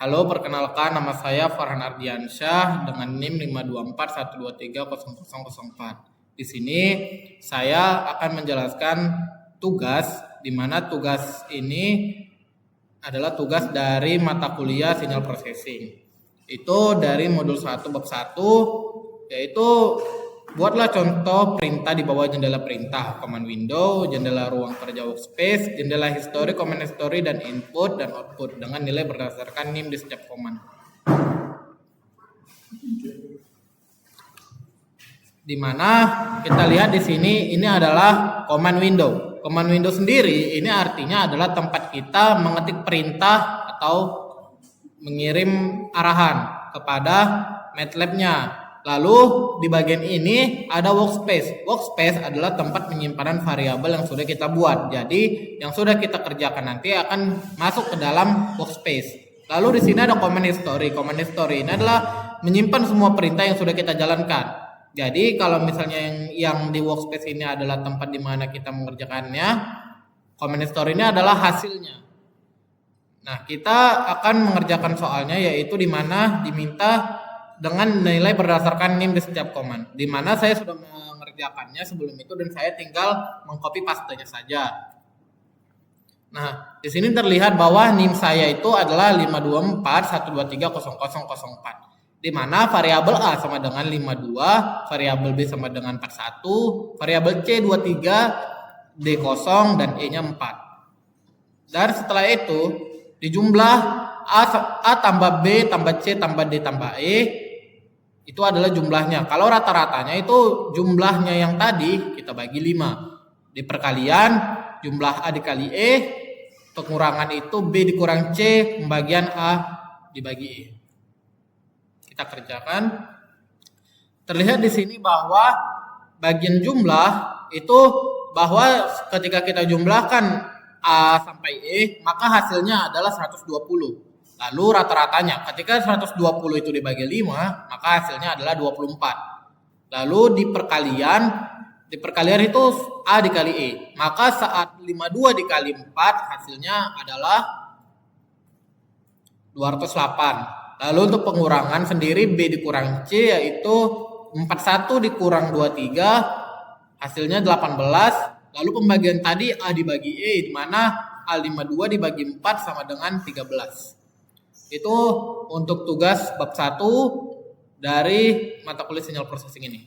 Halo, perkenalkan nama saya Farhan Ardiansyah dengan NIM 52412300004. Di sini saya akan menjelaskan tugas, di mana tugas ini adalah tugas dari mata kuliah sinyal processing. Itu dari modul 1 bab 1, yaitu buatlah contoh perintah di bawah jendela perintah, command window, jendela ruang kerja workspace, jendela history, command history, dan input dan output dengan nilai berdasarkan NIM di setiap command. Dimana kita lihat di sini ini adalah command window. Command window sendiri ini artinya adalah tempat kita mengetik perintah atau mengirim arahan kepada MATLAB-nya. Lalu di bagian ini ada workspace. Workspace adalah tempat penyimpanan variabel yang sudah kita buat. Jadi yang sudah kita kerjakan nanti akan masuk ke dalam workspace. Lalu di sini ada command history. Command history ini adalah menyimpan semua perintah yang sudah kita jalankan. Jadi kalau misalnya yang di workspace ini adalah tempat di mana kita mengerjakannya, command history ini adalah hasilnya. Nah, kita akan mengerjakan soalnya, yaitu di mana diminta dengan nilai berdasarkan NIM di setiap command, di mana saya sudah mengerjakannya sebelum itu dan saya tinggal mengcopy pastenya saja. Nah, di sini terlihat bahwa NIM saya itu adalah 52412300004, di mana variabel A sama dengan 52, variabel B sama dengan 41, variabel C 23, D 0 dan E-nya 4. Dan setelah itu dijumlah A tambah B tambah C tambah D tambah E, itu adalah jumlahnya. Kalau rata-ratanya itu jumlahnya yang tadi kita bagi 5. Di perkalian jumlah A dikali E, pengurangan itu B dikurang C, pembagian A dibagi E. Kita kerjakan. Terlihat di sini bahwa bagian jumlah itu bahwa ketika kita jumlahkan A sampai E, maka hasilnya adalah 120. Lalu rata-ratanya ketika 120 itu dibagi 5, maka hasilnya adalah 24. Lalu di perkalian itu A dikali E. Maka saat 52 dikali 4 hasilnya adalah 208. Lalu untuk pengurangan sendiri B dikurang C yaitu 41 dikurang 23 hasilnya 18. Lalu pembagian tadi A dibagi E, di mana A52 dibagi 4 sama dengan 13. Itu untuk tugas bab 1 dari mata kuliah sinyal processing ini.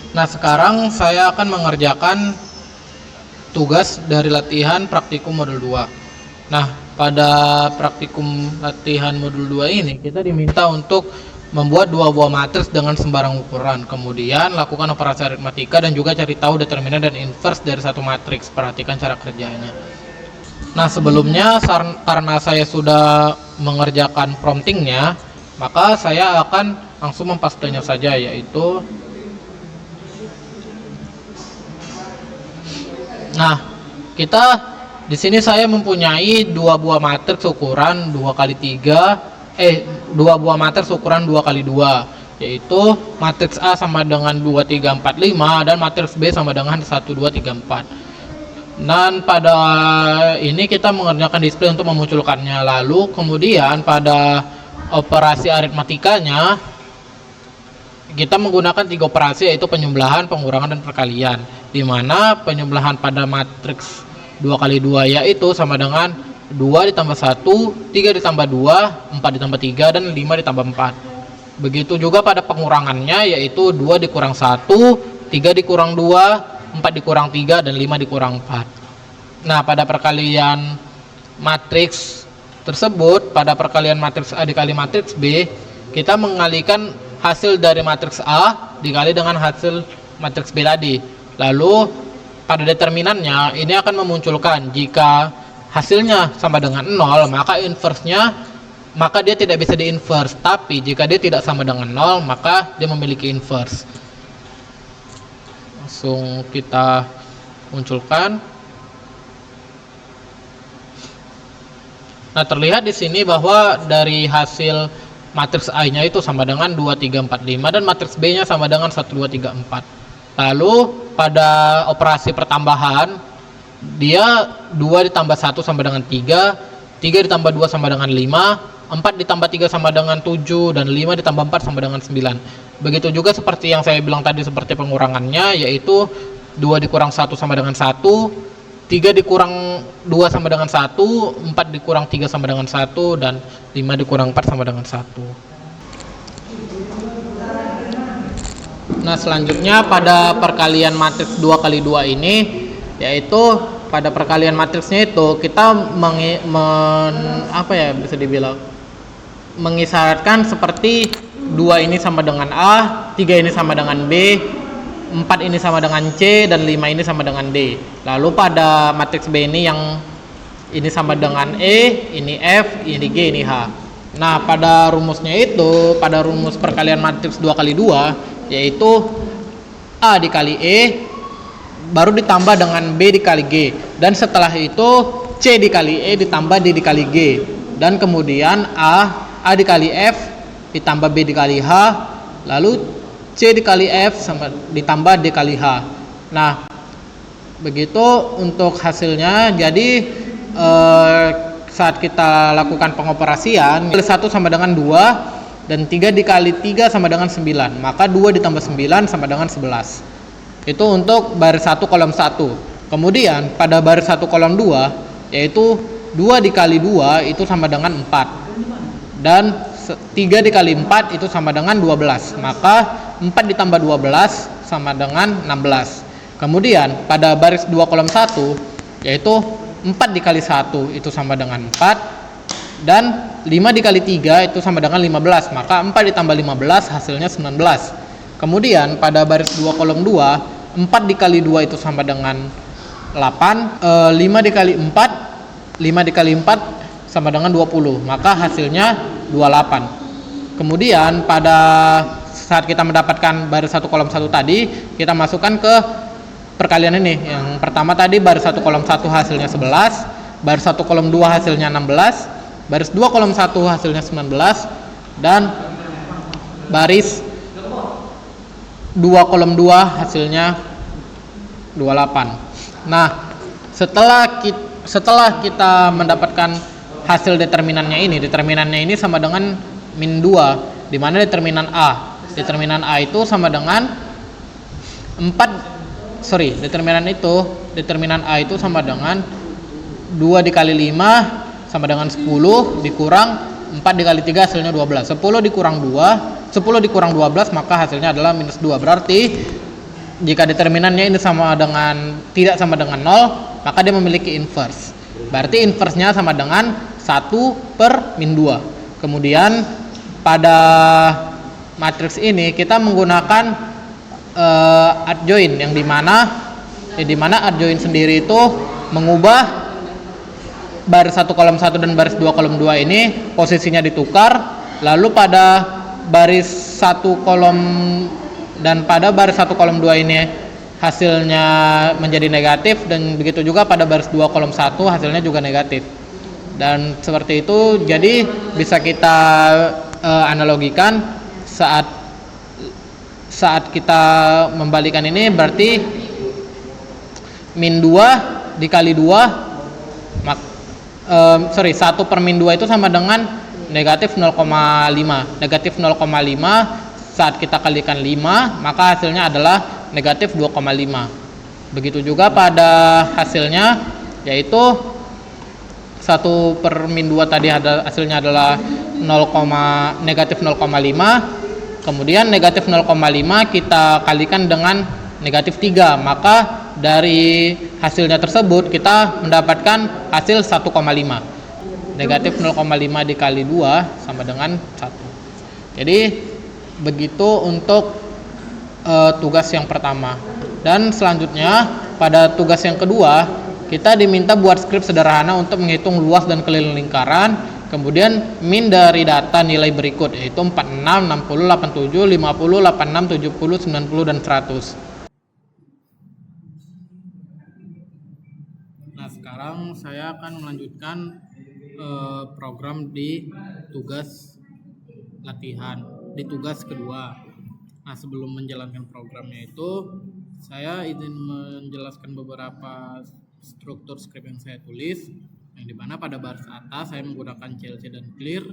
Nah, sekarang saya akan mengerjakan tugas dari latihan praktikum modul 2. Nah, pada praktikum latihan modul 2 ini kita diminta untuk membuat 2 buah matriks dengan sembarang ukuran. Kemudian lakukan operasi aritmatika dan juga cari tahu determinan dan inverse dari satu matriks. Perhatikan cara kerjanya. Nah, sebelumnya karena saya sudah mengerjakan promptingnya, maka saya akan langsung mempastenya saja, yaitu nah, di sini saya mempunyai 2 buah matriks ukuran 2 buah matriks ukuran 2x2, yaitu matriks A sama dengan 2, 3, 4, 5 dan matriks B sama dengan 1, 2, 3, 4. Dan pada ini kita mengerjakan display untuk memunculkannya. Lalu kemudian pada operasi aritmatikanya kita menggunakan 3 operasi, yaitu penyembelahan, pengurangan, dan perkalian, di mana penyembelahan pada matriks 2x2 yaitu sama dengan 2 ditambah 1, 3 ditambah 2, 4 ditambah 3, dan 5 ditambah 4. Begitu juga pada pengurangannya, yaitu 2 dikurang 1, 3 dikurang 2, 4 dikurang 3, dan 5 dikurang 4. Nah, pada perkalian matriks tersebut, pada perkalian matriks A dikali matriks B, kita mengalikan hasil dari matriks A dikali dengan hasil matriks B tadi. Lalu pada determinannya ini akan memunculkan jika hasilnya sama dengan 0, maka maka dia tidak bisa di-inverse. Tapi jika dia tidak sama dengan 0, maka dia memiliki inverse. Langsung kita munculkan. Nah, terlihat di sini bahwa dari hasil matriks A-nya itu sama dengan 2, 3, 4, 5 dan matriks B-nya sama dengan 1, 2, 3, 4. Lalu pada operasi pertambahan dia 2 ditambah 1 sama dengan 3, 3 ditambah 2 sama dengan 5, 4 ditambah 3 sama dengan 7, dan 5 ditambah 4 sama dengan 9. Begitu juga seperti yang saya bilang tadi seperti pengurangannya, yaitu 2 dikurang 1 sama dengan 1, 3 dikurang 2 sama dengan 1, 4 dikurang 3 sama dengan 1, dan 5 dikurang 4 sama dengan 1. Nah, selanjutnya pada perkalian matriks 2 kali 2 ini, yaitu pada perkalian matriksnya itu kita bisa dibilang mengisyaratkan seperti 2 ini sama dengan A, 3 ini sama dengan B, 4 ini sama dengan C, dan 5 ini sama dengan D. Lalu pada matriks B ini yang ini sama dengan E, ini F, ini G, ini H. Nah, pada rumusnya itu, pada rumus perkalian matriks 2 kali 2, yaitu A dikali E baru ditambah dengan B dikali G, dan setelah itu C dikali E ditambah D dikali G, dan kemudian A dikali F ditambah B dikali H, lalu C dikali F sama ditambah D kali H. Nah, begitu untuk hasilnya. Jadi saat kita lakukan pengoperasian, 1 sama dengan 2, dan 3 dikali 3 sama dengan 9, maka 2 ditambah 9 sama dengan 11. Itu untuk baris 1 kolom 1. Kemudian pada baris 1 kolom 2, yaitu 2 dikali 2 itu sama dengan 4, dan 3 dikali 4 itu sama dengan 12, maka 4 ditambah 12 sama dengan 16. Kemudian pada baris 2 kolom 1, yaitu 4 dikali 1 itu sama dengan 4, dan 5 dikali 3 itu sama dengan 15, maka 4 ditambah 15 hasilnya 19. Kemudian pada baris 2 kolom 2, 4 dikali 2 itu sama dengan 8, 5 dikali 4 sama dengan 20, maka hasilnya 28. Kemudian pada saat kita mendapatkan baris 1 kolom 1 tadi, kita masukkan ke perkalian ini. Yang pertama tadi baris 1 kolom 1 hasilnya 11, baris 1 kolom 2 hasilnya 16, baris 2 kolom 1 hasilnya 19, dan baris 2 kolom 2 hasilnya 28. Nah, setelah kita mendapatkan hasil determinannya ini sama dengan min 2, di mana determinan A itu sama dengan determinan A itu sama dengan 2 dikali 5 sama dengan 10 dikurang 4 dikali 3 hasilnya 12. 10 dikurang 12 maka hasilnya adalah minus 2. Berarti jika determinannya ini tidak sama dengan 0, maka dia memiliki inverse. Berarti inverse-nya sama dengan 1 per min 2. Kemudian pada matriks ini kita menggunakan adjoint, yang dimana adjoint sendiri itu mengubah baris 1 kolom 1 dan baris 2 kolom 2 ini posisinya ditukar, lalu pada baris 1 kolom 2 ini hasilnya menjadi negatif, dan begitu juga pada baris 2 kolom 1 hasilnya juga negatif. Dan seperti itu, jadi bisa kita analogikan saat kita membalikan ini, berarti min 2 dikali 2 1 per min 2 itu sama dengan negatif 0,5. Negatif 0,5 saat kita kalikan 5, maka hasilnya adalah negatif 2,5. Begitu juga pada hasilnya, yaitu 1 per min 2 tadi hasilnya adalah negatif 0,5. Kemudian negatif 0,5 kita kalikan dengan negatif 3, maka dari hasilnya tersebut kita mendapatkan hasil 1,5. Negatif 0,5 dikali 2 sama dengan 1. Jadi begitu untuk tugas yang pertama. Dan selanjutnya pada tugas yang kedua, kita diminta buat skrip sederhana untuk menghitung luas dan keliling lingkaran, kemudian min dari data nilai berikut, yaitu 46, 60, 87, 50, 86, 70, 90, dan 100. Nah, sekarang saya akan melanjutkan program di tugas latihan, di tugas kedua. Nah, sebelum menjalankan programnya itu, Saya izin menjelaskan beberapa struktur script yang saya tulis, yang dimana pada baris atas saya menggunakan CLC dan clear,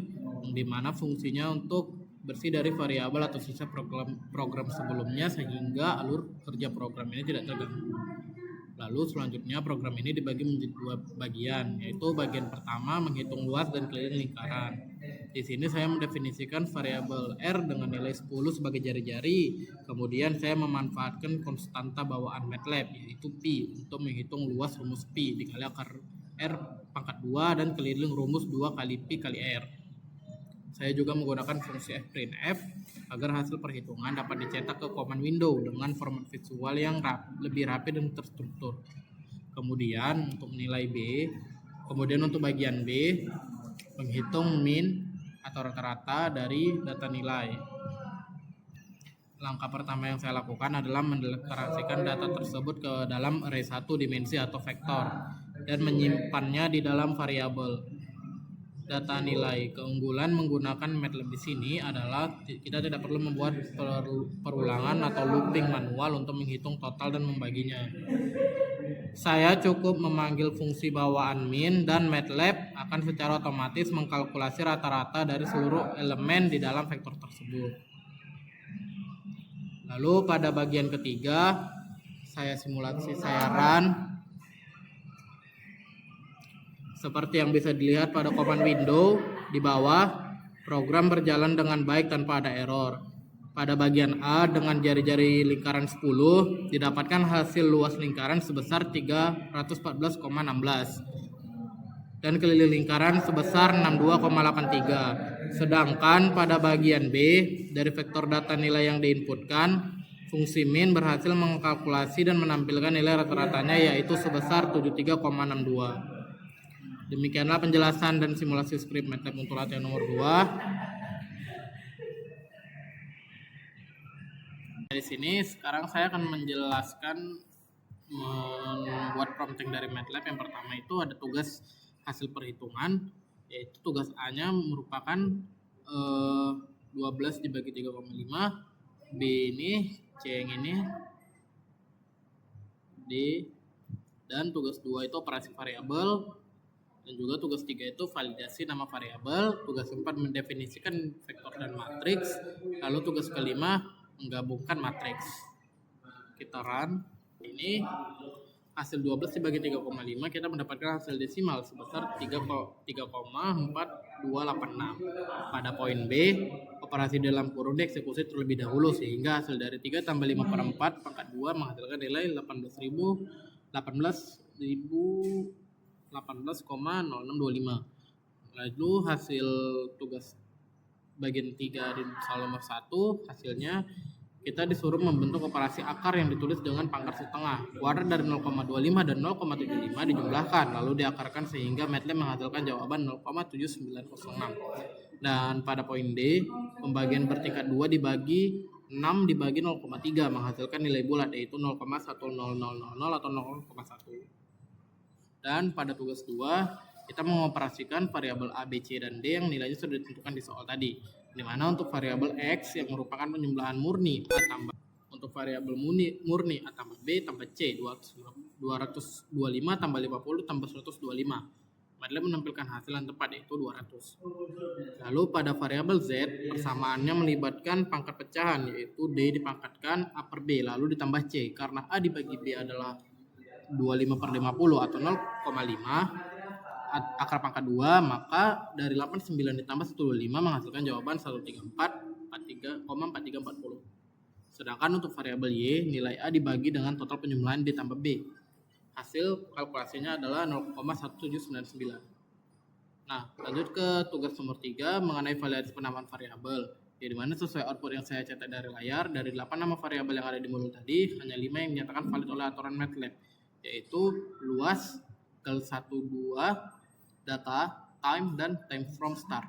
yang dimana fungsinya untuk bersih dari variabel atau sisa program sebelumnya sehingga alur kerja program ini tidak terganggu. Lalu selanjutnya program ini dibagi menjadi dua bagian, yaitu bagian pertama menghitung luas dan keliling lingkaran. Di sini saya mendefinisikan variabel R dengan nilai 10 sebagai jari-jari. Kemudian saya memanfaatkan konstanta bawaan MATLAB yaitu pi untuk menghitung luas rumus pi dikali akar R pangkat 2 dan keliling rumus 2 kali pi kali R. Saya juga menggunakan fungsi fprintf agar hasil perhitungan dapat dicetak ke command window dengan format visual yang lebih rapi dan terstruktur. Kemudian untuk nilai B, kemudian untuk bagian B, menghitung min atau rata-rata dari data nilai. Langkah pertama yang saya lakukan adalah mendeklarasikan data tersebut ke dalam array 1 dimensi atau vektor dan menyimpannya di dalam variabel data nilai. Keunggulan menggunakan MATLAB di sini adalah kita tidak perlu membuat perulangan atau looping manual untuk menghitung total dan membaginya. Saya cukup memanggil fungsi bawaan min dan MATLAB akan secara otomatis mengkalkulasi rata-rata dari seluruh elemen di dalam vektor tersebut. Lalu pada bagian ketiga, saya simulasi, saya run. Seperti yang bisa dilihat pada command window di bawah, program berjalan dengan baik tanpa ada error. Pada bagian A dengan jari-jari lingkaran 10 didapatkan hasil luas lingkaran sebesar 314,16 dan keliling lingkaran sebesar 62,83. Sedangkan pada bagian B dari vektor data nilai yang diinputkan, fungsi min berhasil mengkalkulasi dan menampilkan nilai rata-ratanya yaitu sebesar 73,62. Demikianlah penjelasan dan simulasi script MATLAB untuk latihan nomor 2. Di sini sekarang saya akan menjelaskan membuat prompting dari MATLAB. Yang pertama itu ada tugas hasil perhitungan, yaitu tugas A-nya merupakan 12 dibagi 3,5, B ini, C yang ini, D, dan tugas 2 itu operasi variabel, dan juga tugas 3 itu validasi nama variabel, tugas 4 mendefinisikan vektor dan matriks, lalu tugas kelima menggabungkan matriks. Kita run. Ini hasil 12 dibagi 3,5 kita mendapatkan hasil desimal sebesar 3,4286. Pada poin B, operasi dalam kurun dieksekusi terlebih dahulu sehingga hasil dari 3 tambah 5 per 4 pangkat 2 menghasilkan nilai 18,0625. Lalu hasil tugas bagian 3 di soal nomor 1, hasilnya kita disuruh membentuk operasi akar yang ditulis dengan pangkat setengah. Kuadrat dari 0,25 dan 0,75 dijumlahkan lalu diakarkan sehingga MATLAB menghasilkan jawaban 0,7906. Dan pada poin D, pembagian bertingkat 2 dibagi 6 dibagi 0,3 menghasilkan nilai bulat yaitu 0,10000 atau 0,1. Dan pada tugas 2 kita mengoperasikan variabel A, B, C, dan D yang nilainya sudah ditentukan di soal tadi, di mana untuk variabel X yang merupakan penjumlahan murni A tambah untuk variabel murni A tambah B tambah C 225 tambah 50 tambah 125. MATLAB menampilkan hasil yang tepat yaitu 200. Lalu pada variabel Z persamaannya melibatkan pangkat pecahan yaitu D dipangkatkan A per B lalu ditambah C karena A dibagi B adalah 25 per 50 atau 0,5 akar pangkat 2, maka dari 89 ditambah 125 menghasilkan jawaban 134,4340. Sedangkan untuk variabel Y, nilai A dibagi dengan total penjumlahan ditambah B. Hasil kalkulasinya adalah 0,1799. Nah, lanjut ke tugas nomor 3 mengenai validasi penamaan variabel. Di mana sesuai output yang saya cetak dari layar, dari 8 nama variabel yang ada di modul tadi, hanya 5 yang dinyatakan valid oleh aturan MATLAB, yaitu luas, kel12, data, time, dan time from start.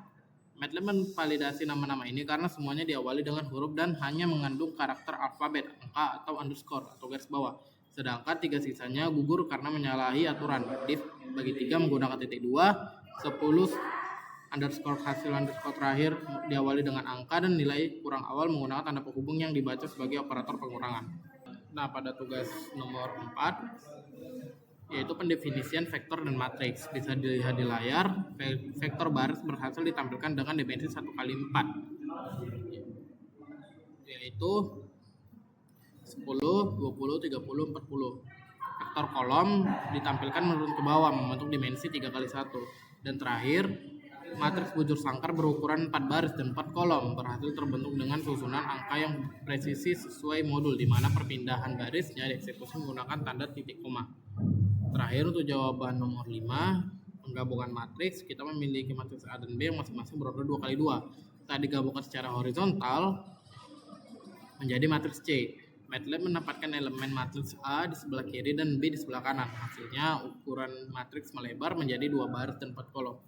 MATLAB memvalidasi nama-nama ini karena semuanya diawali dengan huruf dan hanya mengandung karakter alfabet, angka, atau underscore atau garis bawah. Sedangkan 3 sisanya gugur karena menyalahi aturan. Div bagi 3 menggunakan titik 2, 10 underscore hasil underscore terakhir diawali dengan angka dan nilai kurang awal menggunakan tanda penghubung yang dibaca sebagai operator pengurangan. Nah, pada tugas nomor 4 yaitu pendefinisian vektor dan matriks. Bisa dilihat di layar, vektor baris berhasil ditampilkan dengan dimensi 1 kali 4, yaitu 10, 20, 30, 40. Vektor kolom ditampilkan menurun ke bawah membentuk dimensi 3 kali 1. Dan terakhir, matriks bujur sangkar berukuran 4 baris dan 4 kolom berhasil terbentuk dengan susunan angka yang presisi sesuai modul, di mana perpindahan barisnya dieksekusi menggunakan tanda titik koma. Terakhir, untuk jawaban nomor 5, penggabungan matriks, kita memiliki matriks A dan B yang masing-masing berorder 2 kali 2. Kita digabungkan secara horizontal menjadi matriks C. MATLAB menempatkan elemen matriks A di sebelah kiri dan B di sebelah kanan. Hasilnya, ukuran matriks melebar menjadi 2 baris dan 4 kolom.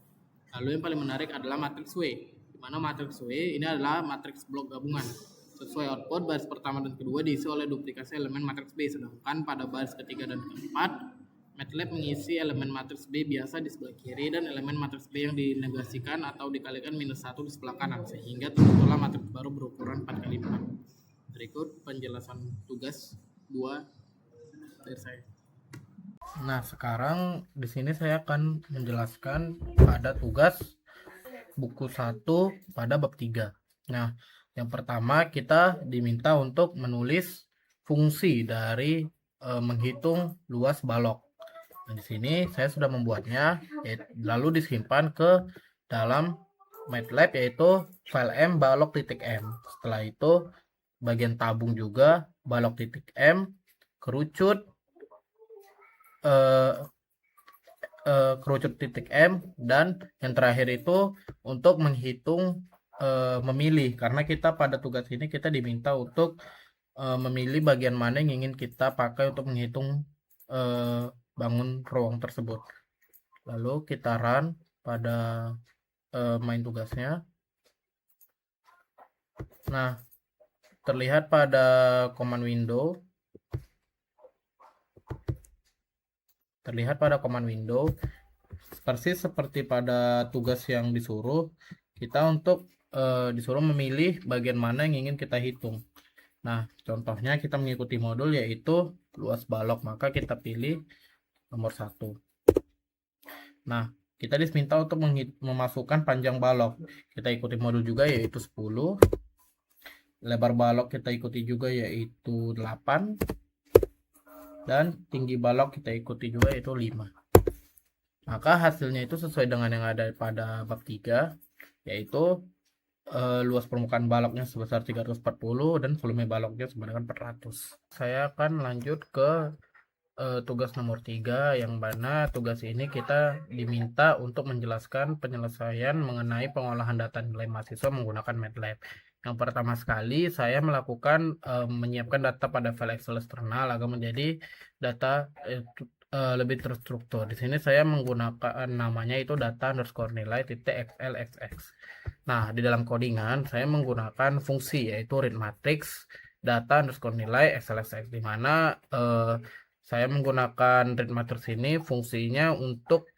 Lalu yang paling menarik adalah matriks W, di mana matriks W ini adalah matriks blok gabungan. Sesuai output, baris pertama dan kedua diisi oleh duplikasi elemen matriks B, sedangkan pada baris ketiga dan keempat, MATLAB mengisi elemen matriks B biasa di sebelah kiri dan elemen matriks B yang dinegasikan atau dikalikan -1 di sebelah kanan, sehingga terbentuklah matriks baru berukuran 4 kali 4. Berikut penjelasan tugas 2 dari saya. Nah, sekarang di sini saya akan menjelaskan pada tugas buku 1 pada bab 3. Nah, yang pertama kita diminta untuk menulis fungsi dari menghitung luas balok. Nah, di sini saya sudah membuatnya, lalu disimpan ke dalam MATLAB yaitu file m balok.m. Setelah itu bagian tabung juga balok.m, kerucut kerucut titik M, dan yang terakhir itu untuk menghitung memilih, karena kita pada tugas ini kita diminta untuk memilih bagian mana yang ingin kita pakai untuk menghitung bangun ruang tersebut. Lalu kita run pada main tugasnya. Nah, terlihat pada command window, persis seperti pada tugas yang disuruh, kita untuk disuruh memilih bagian mana yang ingin kita hitung. Nah, contohnya kita mengikuti modul yaitu luas balok, maka kita pilih nomor 1. Nah, kita diminta untuk memasukkan panjang balok. Kita ikuti modul juga yaitu 10. Lebar balok kita ikuti juga yaitu 8. Dan tinggi balok kita ikuti juga yaitu 5. Maka hasilnya itu sesuai dengan yang ada pada bab 3, yaitu luas permukaan baloknya sebesar 340 dan volume baloknya sebanyak 400. Saya akan lanjut ke tugas nomor 3, yang mana tugas ini kita diminta untuk menjelaskan penyelesaian mengenai pengolahan data nilai mahasiswa menggunakan MATLAB. Yang pertama sekali saya melakukan menyiapkan data pada file Excel eksternal agar menjadi data lebih terstruktur. Di sini saya menggunakan namanya itu data underscore nilai .xlxx. Nah, di dalam codingan saya menggunakan fungsi yaitu read matrix data underscore nilai xlxx, di mana saya menggunakan read matrix ini fungsinya untuk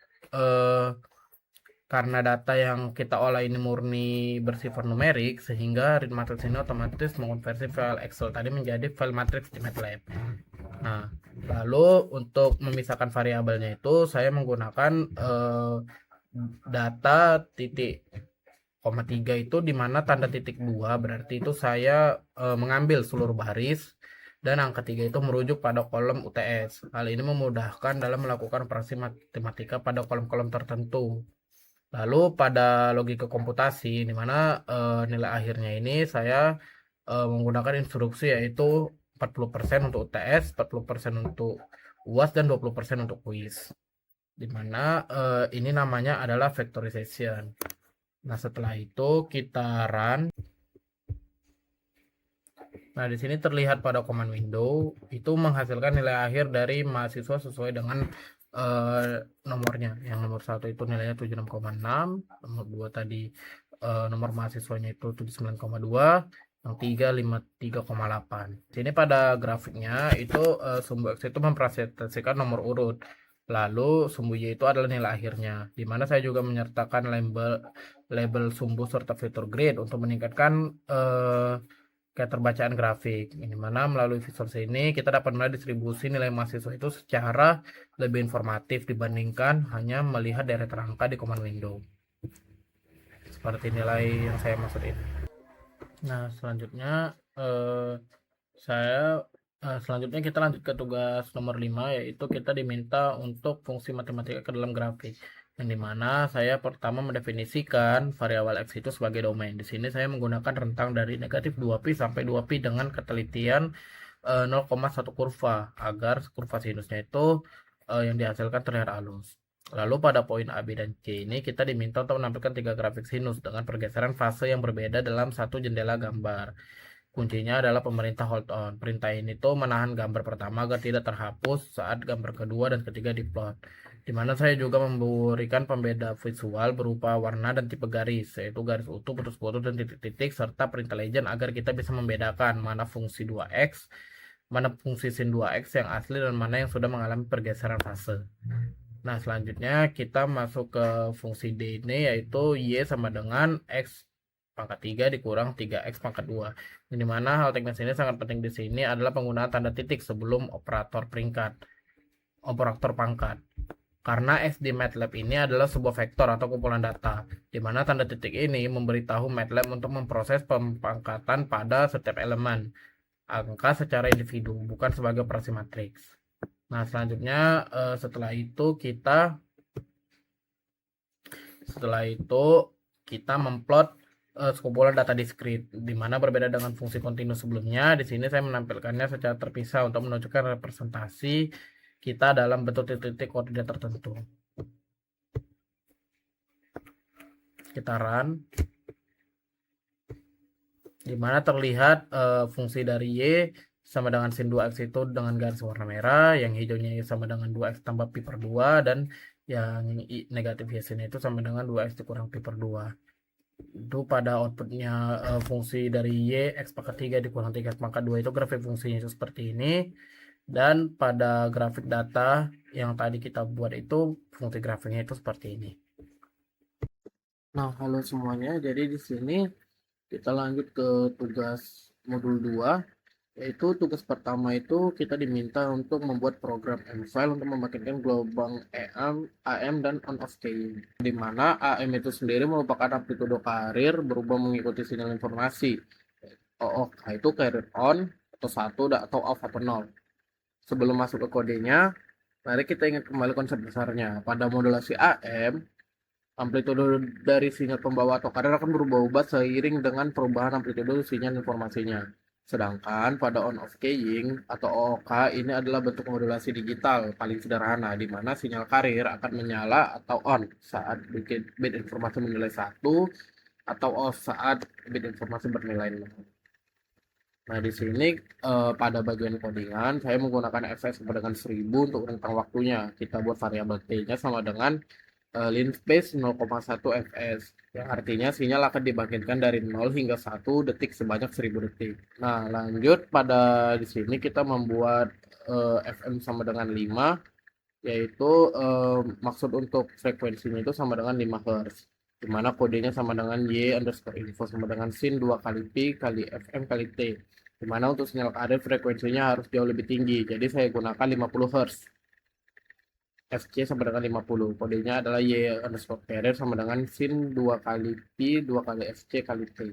karena data yang kita olah ini murni bersifat numerik, sehingga read matrix ini otomatis mengonversi file Excel tadi menjadi file matrix di MATLAB. Nah, lalu untuk memisahkan variabelnya itu saya menggunakan data titik koma 3 itu, dimana tanda titik 2 berarti itu saya mengambil seluruh baris dan angka 3 itu merujuk pada kolom UTS. Hal ini memudahkan dalam melakukan operasi matematika pada kolom-kolom tertentu. Lalu pada logika komputasi, di mana nilai akhirnya ini saya menggunakan instruksi yaitu 40% untuk UTS, 40% untuk UAS, dan 20% untuk kuis. Di mana ini namanya adalah factorization. Nah, setelah itu kita run. Nah, di sini terlihat pada command window itu menghasilkan nilai akhir dari mahasiswa sesuai dengan nomornya. Yang nomor 1 itu nilainya 76,6, nomor 2 tadi nomor mahasiswanya itu 79,2, yang 3 53,8. Sini pada grafiknya itu sumbu X itu mempresentasikan nomor urut. Lalu sumbu Y itu adalah nilai akhirnya, di mana saya juga menyertakan label sumbu serta fitur grid untuk meningkatkan keterbacaan grafik. Ini mana melalui visual ini kita dapat melihat distribusi nilai mahasiswa itu secara lebih informatif dibandingkan hanya melihat deretan angka di command window. Seperti nilai yang saya maksud ini. Nah, selanjutnya selanjutnya kita lanjut ke tugas nomor 5, yaitu kita diminta untuk fungsi matematika ke dalam grafik, yang dimana saya pertama mendefinisikan variabel X itu sebagai domain. Di sini saya menggunakan rentang dari negatif 2pi sampai 2pi dengan ketelitian 0,1 kurva agar kurva sinusnya itu yang dihasilkan terlihat halus. Lalu pada poin A, B, dan C ini kita diminta untuk menampilkan 3 grafik sinus dengan pergeseran fase yang berbeda dalam satu jendela gambar. Kuncinya adalah pemerintah hold on. Perintah ini tuh menahan gambar pertama agar tidak terhapus saat gambar kedua dan ketiga diplot. Dimana saya juga memberikan pembeda visual berupa warna dan tipe garis, yaitu garis utuh, putus-putus, dan titik-titik, serta perintah legend agar kita bisa membedakan mana fungsi 2x, mana fungsi sin 2x yang asli, dan mana yang sudah mengalami pergeseran fase. Nah, selanjutnya kita masuk ke fungsi D ini, yaitu Y sama dengan X pangkat 3 dikurang 3x pangkat 2. Di mana hal teknis ini sangat penting di sini adalah penggunaan tanda titik sebelum operator pangkat. Karena X di MATLAB ini adalah sebuah vektor atau kumpulan data, di mana tanda titik ini memberitahu MATLAB untuk memproses pemangkatan pada setiap elemen angka secara individu, bukan sebagai operasi matriks. Nah, selanjutnya setelah itu kita memplot sekumpulan data diskrit, di mana berbeda dengan fungsi kontinus sebelumnya. Di sini saya menampilkannya secara terpisah untuk menunjukkan representasi kita dalam bentuk titik-titik koordinat tertentu. Kita run, di mana terlihat fungsi dari Y sama dengan sin 2x itu dengan garis warna merah, yang hijaunya sama dengan 2x tambah pi per 2, dan yang negatif Y sini itu sama dengan 2x dikurang pi per 2. Itu pada outputnya fungsi dari Y x pangkat 3 dikurang 3x pangkat 2 itu grafik fungsinya itu seperti ini. Dan pada grafik data yang tadi kita buat itu fungsi grafiknya itu seperti ini. Nah, halo semuanya. Jadi di sini kita lanjut ke tugas modul 2, yaitu tugas pertama itu kita diminta untuk membuat program M-File untuk membangkitkan gelombang AM dan on-off keying, di mana AM itu sendiri merupakan amplitudo karir berubah mengikuti sinyal informasi. OOK itu carrier on atau 1 atau off atau 0. Sebelum masuk ke kodenya, mari kita ingat kembali konsep besarnya. Pada modulasi AM, amplitudo dari sinyal pembawa atau karir akan berubah-ubah seiring dengan perubahan amplitudo sinyal informasinya. Sedangkan pada on-off keying atau OOK ini adalah bentuk modulasi digital paling sederhana, di mana sinyal karir akan menyala atau on saat bit informasi bernilai 1 atau off saat bit informasi bernilai 0. Nah, di sini pada bagian codingan saya menggunakan fs sama dengan 1000 untuk rentang waktunya. Kita buat variabel t-nya sama dengan lin space 0,1 fs, yang artinya sinyal akan dibangkitkan dari 0 hingga 1 detik sebanyak 1000 detik. Nah, lanjut pada di sini kita membuat fm sama dengan 5, yaitu maksud untuk frekuensinya itu sama dengan 5 Hz, dimana kodenya sama dengan y_info sama dengan sin 2 kali pi kali fm kali t, dimana untuk sinyal karir frekuensinya harus jauh lebih tinggi, jadi saya gunakan 50 Hz. Fc sama dengan 50, kodenya adalah y_carrier sama dengan sin 2 kali pi 2 kali fc kali t.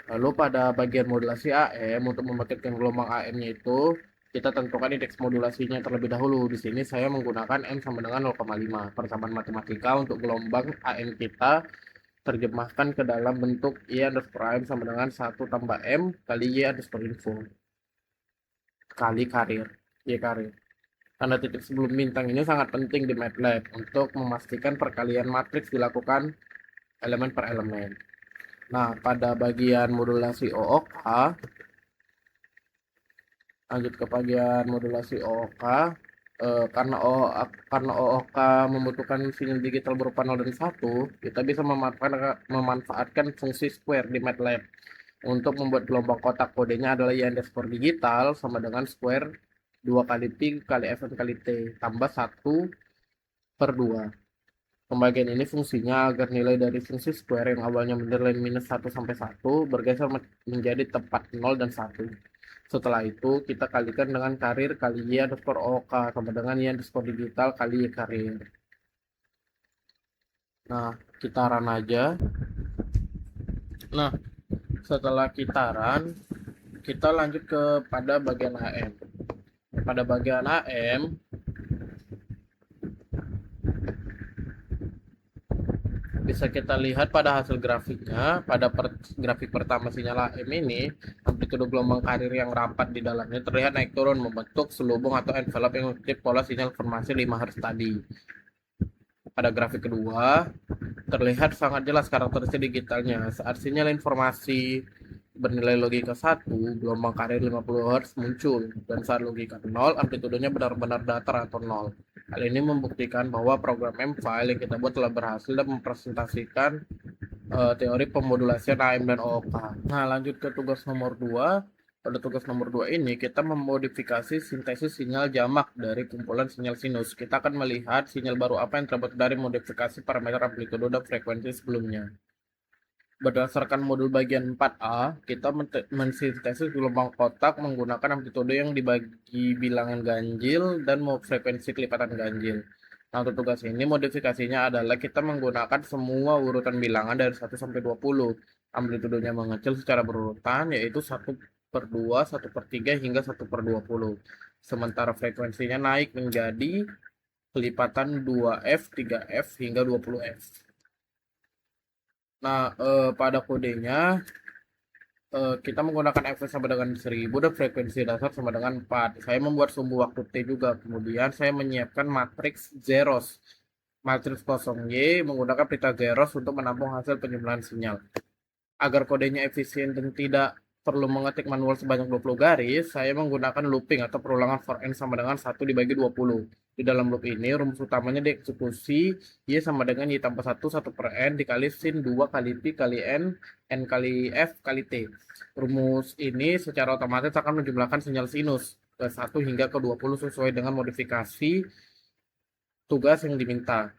Lalu pada bagian modulasi AM, untuk membangkitkan gelombang AM-nya itu kita tentukan indeks modulasinya terlebih dahulu. Di sini saya menggunakan M sama dengan 0,5. Persamaan matematika untuk gelombang AM kita terjemahkan ke dalam bentuk y_prime sama dengan 1 tambah M kali y_info kali karir, y karir. Tanda titik sebelum bintang ini sangat penting di MATLAB untuk memastikan perkalian matriks dilakukan elemen per elemen. Nah, pada bagian modulasi OOK, lanjut ke bagian modulasi OOK, karena OOK membutuhkan sinyal digital berupa 0 dan 1, kita bisa memanfaatkan fungsi square di MATLAB untuk membuat gelombang kotak. Kodenya adalah y_digital sama dengan square 2 kali pi kali fm kali t tambah 1 per 2. Pembagian ini fungsinya agar nilai dari fungsi square yang awalnya bernilai minus 1 sampai 1 bergeser menjadi tepat 0 dan 1. Setelah itu, kita kalikan dengan karir kali Y underscore OK sama dengan Y underscore digital kali Y karir. Nah, kita run aja. Nah, setelah kita run, kita lanjut kepada bagian AM. Pada bagian AM, bisa kita lihat pada hasil grafiknya, pada grafik pertama sinyal AM ini, amplitudo gelombang karir yang rapat di dalamnya terlihat naik turun membentuk selubung atau envelope yang mengikuti pola sinyal formasi 5 Hz tadi. Pada grafik kedua, terlihat sangat jelas karakteristik digitalnya. Saat sinyal informasi bernilai logika 1, gelombang karir 50 Hz muncul, dan saat logika 0, amplitudenya benar-benar datar atau 0. Hal ini membuktikan bahwa program M-File yang kita buat telah berhasil dan mempresentasikan teori pemodulasian AM dan OOK. Nah, lanjut ke tugas nomor 2. Pada tugas nomor 2 ini, kita memodifikasi sintesis sinyal jamak dari kumpulan sinyal sinus. Kita akan melihat sinyal baru apa yang terbuat dari modifikasi parameter amplitudo dan frekuensi sebelumnya. Berdasarkan modul bagian 4A, kita mensintesis gelombang kotak menggunakan amplitudo yang dibagi bilangan ganjil dan frekuensi kelipatan ganjil. Nah, untuk tugas ini modifikasinya adalah kita menggunakan semua urutan bilangan dari 1 sampai 20. Amplitudonya mengecil secara berurutan, yaitu 1/2, 1/3, hingga 1/20. Sementara frekuensinya naik menjadi kelipatan 2F, 3F, hingga 20F. Nah, pada kodenya kita menggunakan F sama dengan 1000 dan frekuensi dasar sama dengan 4. Saya membuat sumbu waktu T juga. Kemudian saya menyiapkan matriks zeros. Matriks kosong Y menggunakan pita zeros untuk menampung hasil penjumlahan sinyal. Agar kodenya efisien dan tidak perlu mengetik manual sebanyak 20 garis, saya menggunakan looping atau perulangan for n sama dengan 1 dibagi 20. Di dalam loop ini, rumus utamanya dieksekusi Y sama dengan Y tambah 1, 1 per N dikali sin 2 kali P kali N kali F kali T. Rumus ini secara otomatis akan menjumlahkan sinyal sinus ke 1 hingga ke 20 sesuai dengan modifikasi tugas yang diminta.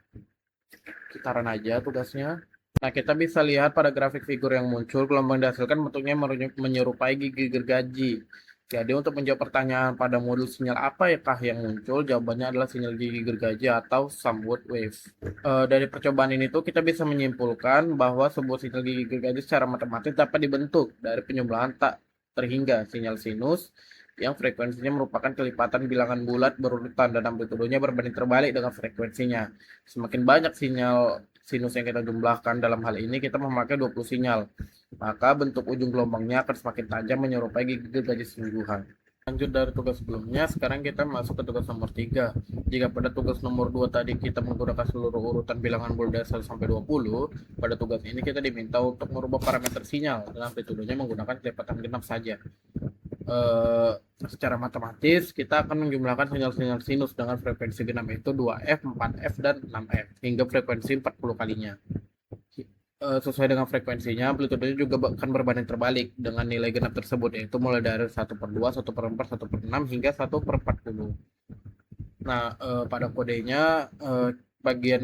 Kita run aja tugasnya. Nah, kita bisa lihat pada grafik figur yang muncul, gelombang dihasilkan bentuknya menyerupai gigi gergaji. Jadi, untuk menjawab pertanyaan pada modul sinyal apakah yang muncul, jawabannya adalah sinyal gigi gergaji atau Samwood wave. Dari percobaan ini tuh kita bisa menyimpulkan bahwa sebuah sinyal gigi gergaji secara matematis dapat dibentuk dari penyebelahan tak terhingga sinyal sinus yang frekuensinya merupakan kelipatan bilangan bulat berurutan dan amplitudonya berbanding terbalik dengan frekuensinya. Semakin banyak sinyal sinus yang kita jumlahkan dalam hal ini kita memakai 20 sinyal, maka bentuk ujung gelombangnya akan semakin tajam menyerupai gigi gergaji sungguhan. Lanjut dari tugas sebelumnya, sekarang kita masuk ke tugas nomor 3. Jika pada tugas nomor 2 tadi kita menggunakan seluruh urutan bilangan bulat dari 1 sampai 20, pada tugas ini kita diminta untuk merubah parameter sinyal dan amplitudonya menggunakan kelipatan genap saja. Secara matematis kita akan menjumlahkan sinyal-sinyal sinus dengan frekuensi genap itu 2F, 4F, dan 6F hingga frekuensi 40 kalinya. Sesuai dengan frekuensinya, amplitudenya juga akan berbanding terbalik dengan nilai genap tersebut, yaitu mulai dari 1/2, 1/4, 1/6, hingga 1/40. Nah, pada kodenya bagian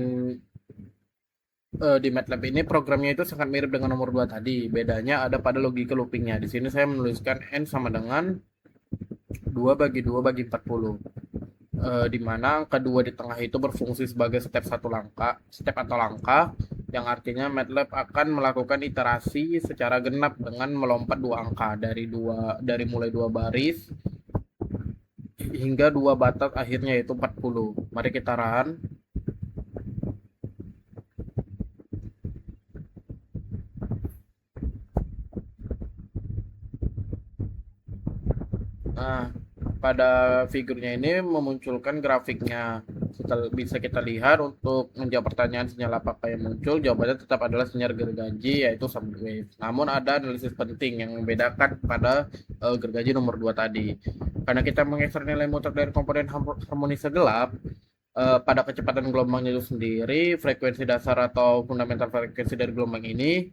di MATLAB ini programnya itu sangat mirip dengan nomor 2 tadi. Bedanya ada pada logika loopingnya. Di sini saya menuliskan N sama dengan 2/2/40. Di mana angka 2 di tengah itu berfungsi sebagai step atau langkah yang artinya MATLAB akan melakukan iterasi secara genap dengan melompat 2 angka dari mulai 2 baris hingga 2 batas akhirnya yaitu 40. Mari kita run. Nah, pada figurnya ini memunculkan grafiknya. Bisa kita lihat untuk menjawab pertanyaan sinyal apakah yang muncul, jawabannya tetap adalah sinyal gergaji yaitu Samwood wave. Namun ada analisis penting yang membedakan pada gergaji nomor 2 tadi. Karena kita mengekstrak nilai mutlak dari komponen harmonisa gelap, pada kecepatan gelombangnya itu sendiri, frekuensi dasar atau fundamental frekuensi dari gelombang ini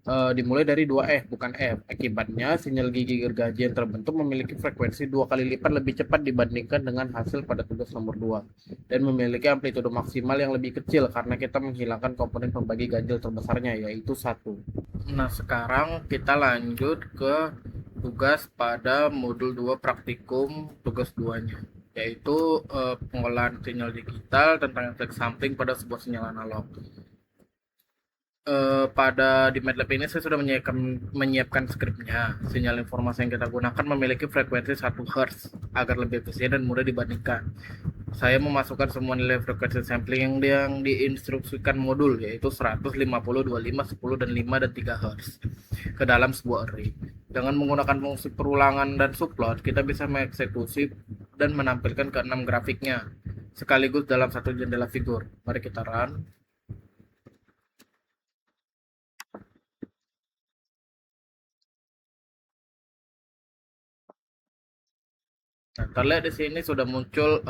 dimulai dari 2F bukan F. Akibatnya sinyal gigi gergaji yang terbentuk memiliki frekuensi 2 kali lipat lebih cepat dibandingkan dengan hasil pada tugas nomor 2 dan memiliki amplitudo maksimal yang lebih kecil karena kita menghilangkan komponen pembagi ganjil terbesarnya yaitu 1. Nah, sekarang kita lanjut ke tugas pada modul 2 praktikum tugas 2-nya, yaitu pengolahan sinyal digital tentang efek sampling pada sebuah sinyal analog. Pada di MATLAB ini saya sudah menyiapkan skripnya. Sinyal informasi yang kita gunakan memiliki frekuensi 1 Hz agar lebih efisien dan mudah dibandingkan. Saya memasukkan semua nilai frekuensi sampling yang diinstruksikan modul, yaitu 150, 25, 10, dan 5 dan 3 Hz ke dalam sebuah array. Dengan menggunakan fungsi perulangan dan subplot, kita bisa mengeksekusi dan menampilkan ke 6 grafiknya sekaligus dalam satu jendela figur. Mari kita run. Nah, terlihat di sini sudah muncul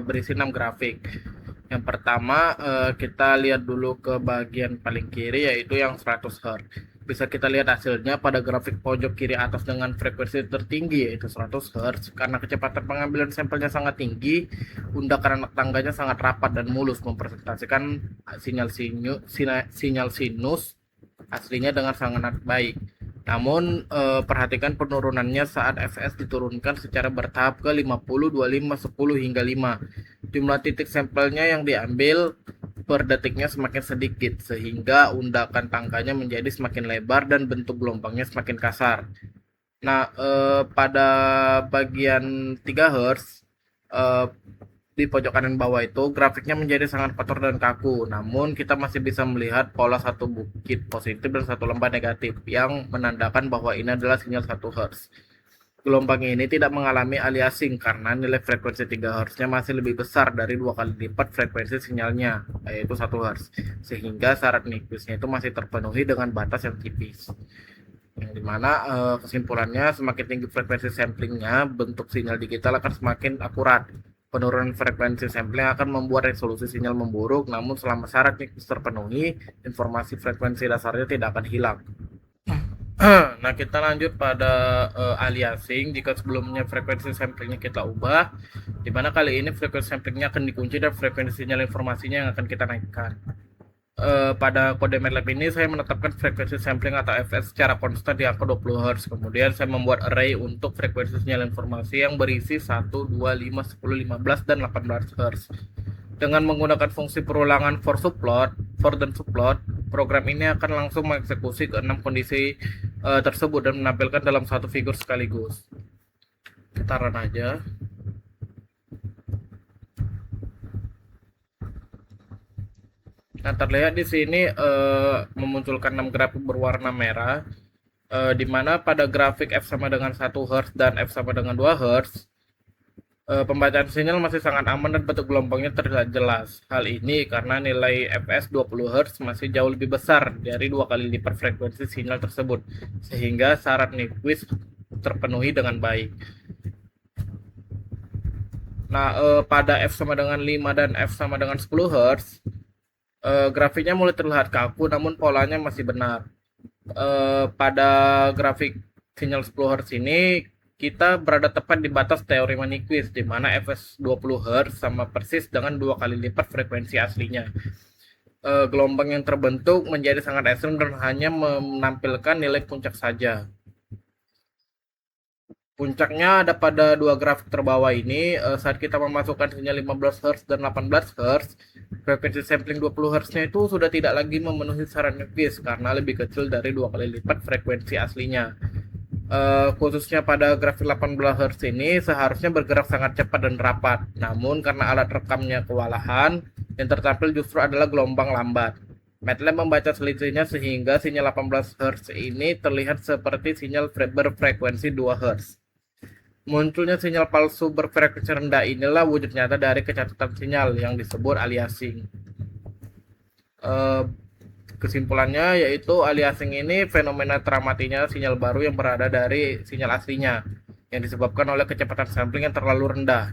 berisi 6 grafik. Yang pertama, kita lihat dulu ke bagian paling kiri, yaitu yang 100 Hz. Bisa kita lihat hasilnya pada grafik pojok kiri atas dengan frekuensi tertinggi, yaitu 100 Hz. Karena kecepatan pengambilan sampelnya sangat tinggi, undakan anak tangganya sangat rapat dan mulus, mempresentasikan sinyal sinus aslinya dengan sangat baik. Namun perhatikan penurunannya saat fs diturunkan secara bertahap ke 50, 25, 10 hingga 5. Jumlah titik sampelnya yang diambil per detiknya semakin sedikit sehingga undakan tangganya menjadi semakin lebar dan bentuk gelombangnya semakin kasar. Nah, pada bagian 3 Hz di pojok kanan bawah itu grafiknya menjadi sangat kotor dan kaku, namun kita masih bisa melihat pola satu bukit positif dan satu lembah negatif yang menandakan bahwa ini adalah sinyal 1 Hz. Gelombang ini tidak mengalami aliasing karena nilai frekuensi 3 Hz-nya masih lebih besar dari 2 kali lipat frekuensi sinyalnya, yaitu 1 Hz, sehingga syarat Nyquist-nya itu masih terpenuhi dengan batas yang tipis. Yang dimana kesimpulannya semakin tinggi frekuensi samplingnya, bentuk sinyal digital akan semakin akurat. Penurunan frekuensi sampling akan membuat resolusi sinyal memburuk, namun selama syarat Nyquist terpenuhi, informasi frekuensi dasarnya tidak akan hilang. Nah, kita lanjut pada aliasing. Jika sebelumnya frekuensi samplingnya kita ubah, dimana kali ini frekuensi samplingnya akan dikunci dan frekuensi sinyal informasinya yang akan kita naikkan. Pada kode MATLAB ini saya menetapkan frekuensi sampling atau fs secara konstan di angka 20 Hz. Kemudian saya membuat array untuk frekuensi sinyal informasi yang berisi 1, 2, 5, 10, 15, dan 18 Hz. Dengan menggunakan fungsi perulangan for dan subplot, program ini akan langsung mengeksekusi ke 6 kondisi tersebut dan menampilkan dalam satu figur sekaligus. Kita run aja. Nah, terlihat di sini memunculkan 6 grafik berwarna merah, di mana pada grafik F sama dengan 1 Hz dan F sama dengan 2 Hz, pembacaan sinyal masih sangat aman dan bentuk gelombangnya terlihat jelas. Hal ini karena nilai fs 20 Hz masih jauh lebih besar dari 2 kali lipat frekuensi sinyal tersebut, sehingga syarat Nyquist terpenuhi dengan baik. Nah, pada F sama dengan 5 dan F sama dengan 10 Hz, grafiknya mulai terlihat kaku, namun polanya masih benar. Pada grafik sinyal 10 Hz ini, kita berada tepat di batas teorema Nyquist, di mana fs 20 Hz sama persis dengan 2 kali lipat frekuensi aslinya. Gelombang yang terbentuk menjadi sangat ekstrem dan hanya menampilkan nilai puncak saja. Puncaknya ada pada 2 grafik terbawah ini. Saat kita memasukkan sinyal 15 Hz dan 18 Hz, frekuensi sampling 20 Hz-nya itu sudah tidak lagi memenuhi syarat Nyquist karena lebih kecil dari 2 kali lipat frekuensi aslinya. Khususnya pada grafik 18 Hz ini seharusnya bergerak sangat cepat dan rapat, namun karena alat rekamnya kewalahan, yang tertampil justru adalah gelombang lambat. MATLAB membaca selisihnya sehingga sinyal 18 Hz ini terlihat seperti sinyal berfrekuensi 2 Hz. Munculnya sinyal palsu berfrekuensi rendah inilah wujud nyata dari kecacatan sinyal yang disebut aliasing. Kesimpulannya yaitu aliasing ini fenomena teramatinya sinyal baru yang berada dari sinyal aslinya yang disebabkan oleh kecepatan sampling yang terlalu rendah.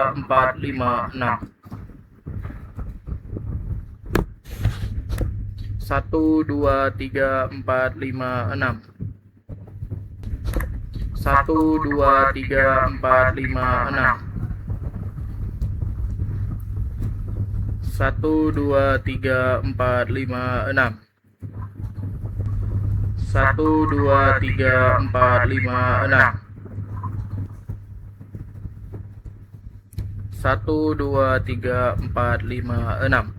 4, 5, 6. 1, 2, 3, 4, 5, 6. 1, 2, 3, 4, 5, 6. 1, 2, 3, 4, 5, 6. 1, 2, 3, 4, 5, 6. 1, 2, 3, 4, 5, 6.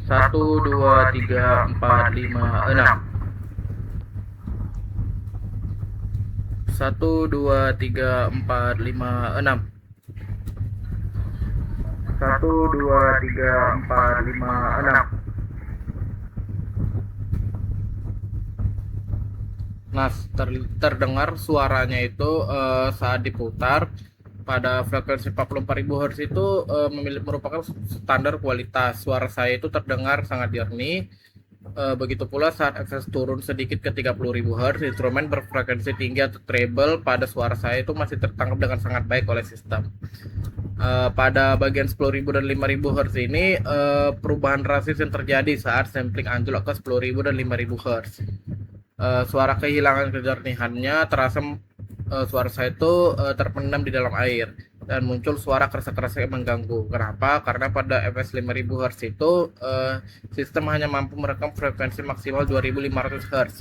1, 2, 3, 4, 5, 6. 1, 2, 3, 4, 5, 6. 1, 2, 3, 4, 5, 6. Nah, terdengar suaranya itu saat diputar pada frekuensi 44.000 Hz itu merupakan standar kualitas. Suara saya itu terdengar sangat jernih. Begitu pula saat akses turun sedikit ke 30.000 Hz, instrumen berfrekuensi tinggi atau treble pada suara saya itu masih tertangkap dengan sangat baik oleh sistem. Pada bagian 10.000 dan 5.000 Hz ini perubahan drastis yang terjadi saat sampling anjlok ke 10.000 dan 5.000 Hz. Suara kehilangan kejernihannya terasa, suara saya itu terpendam di dalam air. dan muncul suara kresek-kresek yang mengganggu. Kenapa? Karena pada fs 5000 Hz itu sistem hanya mampu merekam frekuensi maksimal 2500 Hz.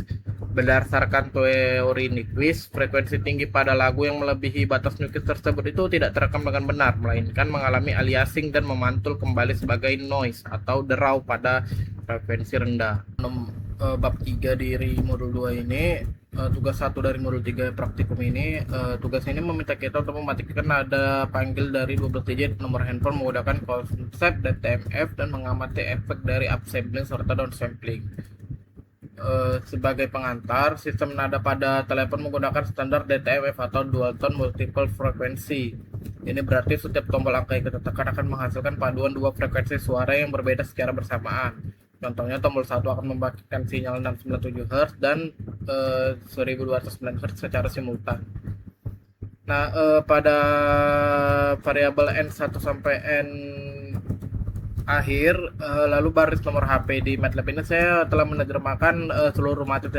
Berdasarkan teori Nyquist, frekuensi tinggi pada lagu yang melebihi batas Nyquist tersebut itu tidak terekam dengan benar, melainkan mengalami aliasing dan memantul kembali sebagai noise atau derau pada frekuensi rendah. Bab 3 di modul 2 ini, tugas 1 dari modul 3 praktikum ini, tugas ini meminta kita untuk mematikan nada panggil dari 12 digit nomor handphone menggunakan konsep DTMF dan mengamati efek dari upsampling serta downsampling. Sebagai pengantar, sistem nada pada telepon menggunakan standar DTMF atau dual tone multiple frequency. Ini berarti setiap tombol angka yang kita tekan akan menghasilkan paduan dua frekuensi suara yang berbeda secara bersamaan. Contohnya tombol 1 akan membagikan sinyal 697 Hz dan 1209 Hz secara simultan. Nah, pada variabel N1 sampai N akhir, lalu baris nomor HP di MATLAB ini saya telah menerjemahkan seluruh matriks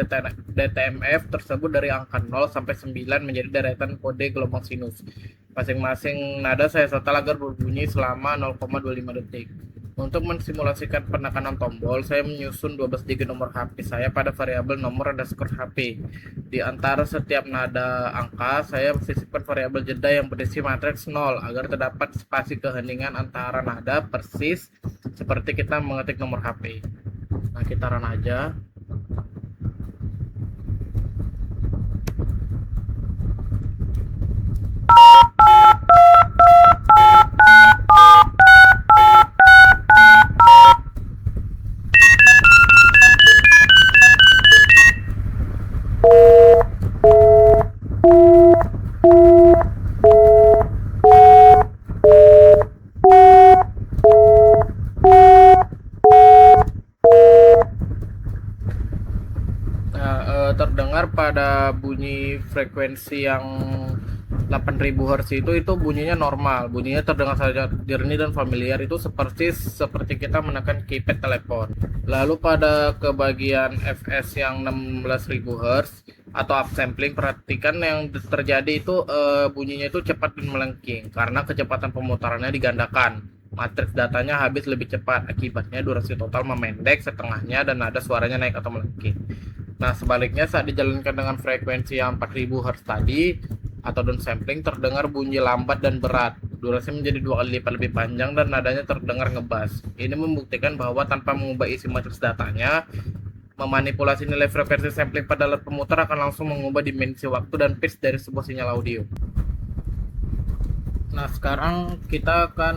DTMF tersebut dari angka 0 sampai 9 menjadi deretan kode gelombang sinus. Masing-masing nada saya setel agar berbunyi selama 0,25 detik. Untuk mensimulasikan penekanan tombol, saya menyusun 12 digit nomor HP saya pada variabel nomor underscore HP. Di antara setiap nada angka, saya sisipkan variabel jeda yang berisi matriks 0 agar terdapat spasi keheningan antara nada persis seperti kita mengetik nomor HP. Nah, kita run aja. Terdengar pada bunyi frekuensi yang 8000 Hz itu bunyinya normal, bunyinya terdengar saja jernih dan familiar, itu seperti kita menekan keypad telepon. Lalu pada kebagian fs yang 16000 Hz atau upsampling, perhatikan yang terjadi itu bunyinya itu cepat dan melengking karena kecepatan pemutarannya digandakan. Matriks datanya habis lebih cepat, akibatnya durasi total memendek setengahnya dan nada suaranya naik atau melengking. Nah, sebaliknya saat dijalankan dengan frekuensi yang 4000 Hz tadi atau downsampling, terdengar bunyi lambat dan berat. Durasi menjadi 2 kali lipat lebih panjang dan nadanya terdengar ngebas. Ini membuktikan bahwa tanpa mengubah isi matriks datanya, memanipulasi nilai frekuensi sampling pada alat pemutar akan langsung mengubah dimensi waktu dan pitch dari sebuah sinyal audio. Nah, sekarang kita akan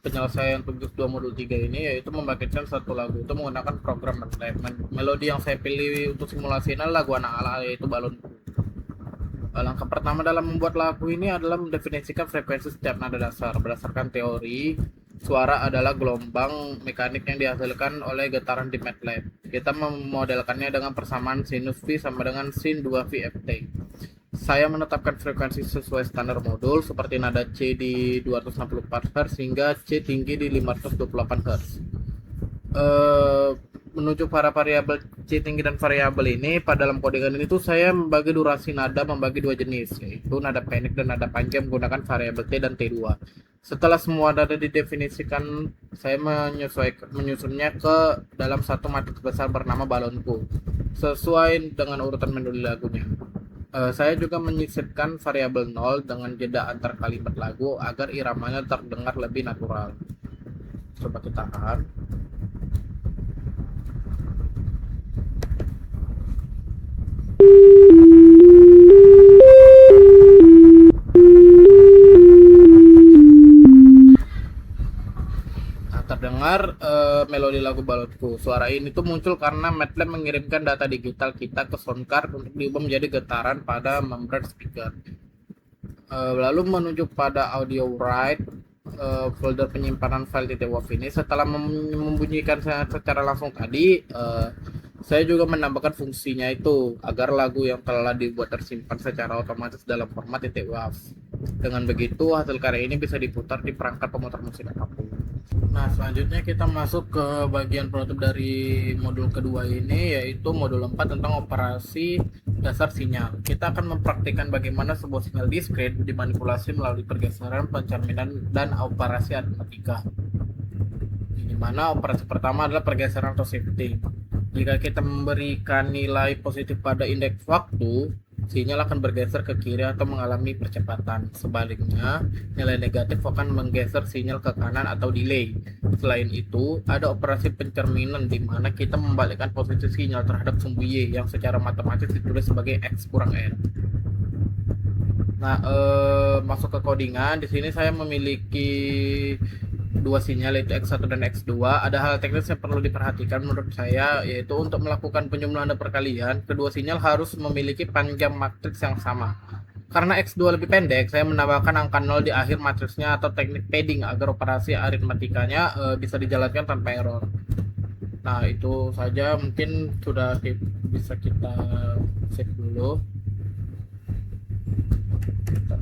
penyelesaian tugas 2 modul 3 ini, yaitu membangkitkan satu lagu itu menggunakan program MATLAB. Melodi yang saya pilih untuk simulasi ini lagu anak-anak, yaitu Balonku. Langkah pertama dalam membuat lagu ini adalah mendefinisikan frekuensi setiap nada dasar. Berdasarkan teori, suara adalah gelombang mekanik yang dihasilkan oleh getaran di MATLAB. Kita memodelkannya dengan persamaan sinus V sama dengan sin 2V ft. Saya menetapkan frekuensi sesuai standar modul seperti nada C di 264 Hz hingga C tinggi di 528 Hz. Menuju para variabel C tinggi dan variabel ini, pada dalam codingan ini tuh saya membagi durasi nada membagi dua jenis, yaitu nada pendek dan nada panjang menggunakan variabel T dan T2. Setelah semua nada didefinisikan, saya menyusunnya ke dalam satu matriks besar bernama Balonku, sesuai dengan urutan melodi lagunya. Saya juga menyisipkan variabel 0 dengan jeda antar kalimat lagu agar iramanya terdengar lebih natural. Coba kita tahan. Terdengar melodi lagu Balonku. Suara ini tuh muncul karena MATLAB mengirimkan data digital kita ke soundcard untuk diubah menjadi getaran pada membran speaker. Lalu menuju pada audio write, folder penyimpanan file .wav ini. Setelah membunyikan secara langsung tadi, saya juga menambahkan fungsinya itu agar lagu yang telah dibuat tersimpan secara otomatis dalam format .wav. Dengan begitu, hasil karya ini bisa diputar di perangkat pemutar musik apapun. Nah, selanjutnya kita masuk ke bagian penutup dari modul kedua ini, yaitu modul 4 tentang operasi dasar sinyal. Kita akan mempraktikkan bagaimana sebuah sinyal diskrit dimanipulasi melalui pergeseran, pencerminan, dan operasi aritmatika. Di mana operasi pertama adalah pergeseran atau shifting. Jika kita memberikan nilai positif pada indeks waktu, sinyal akan bergeser ke kiri atau mengalami percepatan. Sebaliknya, nilai negatif akan menggeser sinyal ke kanan atau delay. Selain itu, ada operasi pencerminan di mana kita membalikkan posisi sinyal terhadap sumbu Y yang secara matematis ditulis sebagai X kurang R. Nah, masuk ke codingan. Di sini saya memiliki dua sinyal, yaitu X1 dan X2. Ada hal teknis yang perlu diperhatikan menurut saya, yaitu untuk melakukan penjumlahan dan perkalian, kedua sinyal harus memiliki panjang matriks yang sama. Karena X2 lebih pendek, saya menambahkan angka 0 di akhir matriksnya atau teknik padding agar operasi aritmatikanya bisa dijalankan tanpa error. Nah, itu saja, mungkin sudah bisa kita save dulu. Kita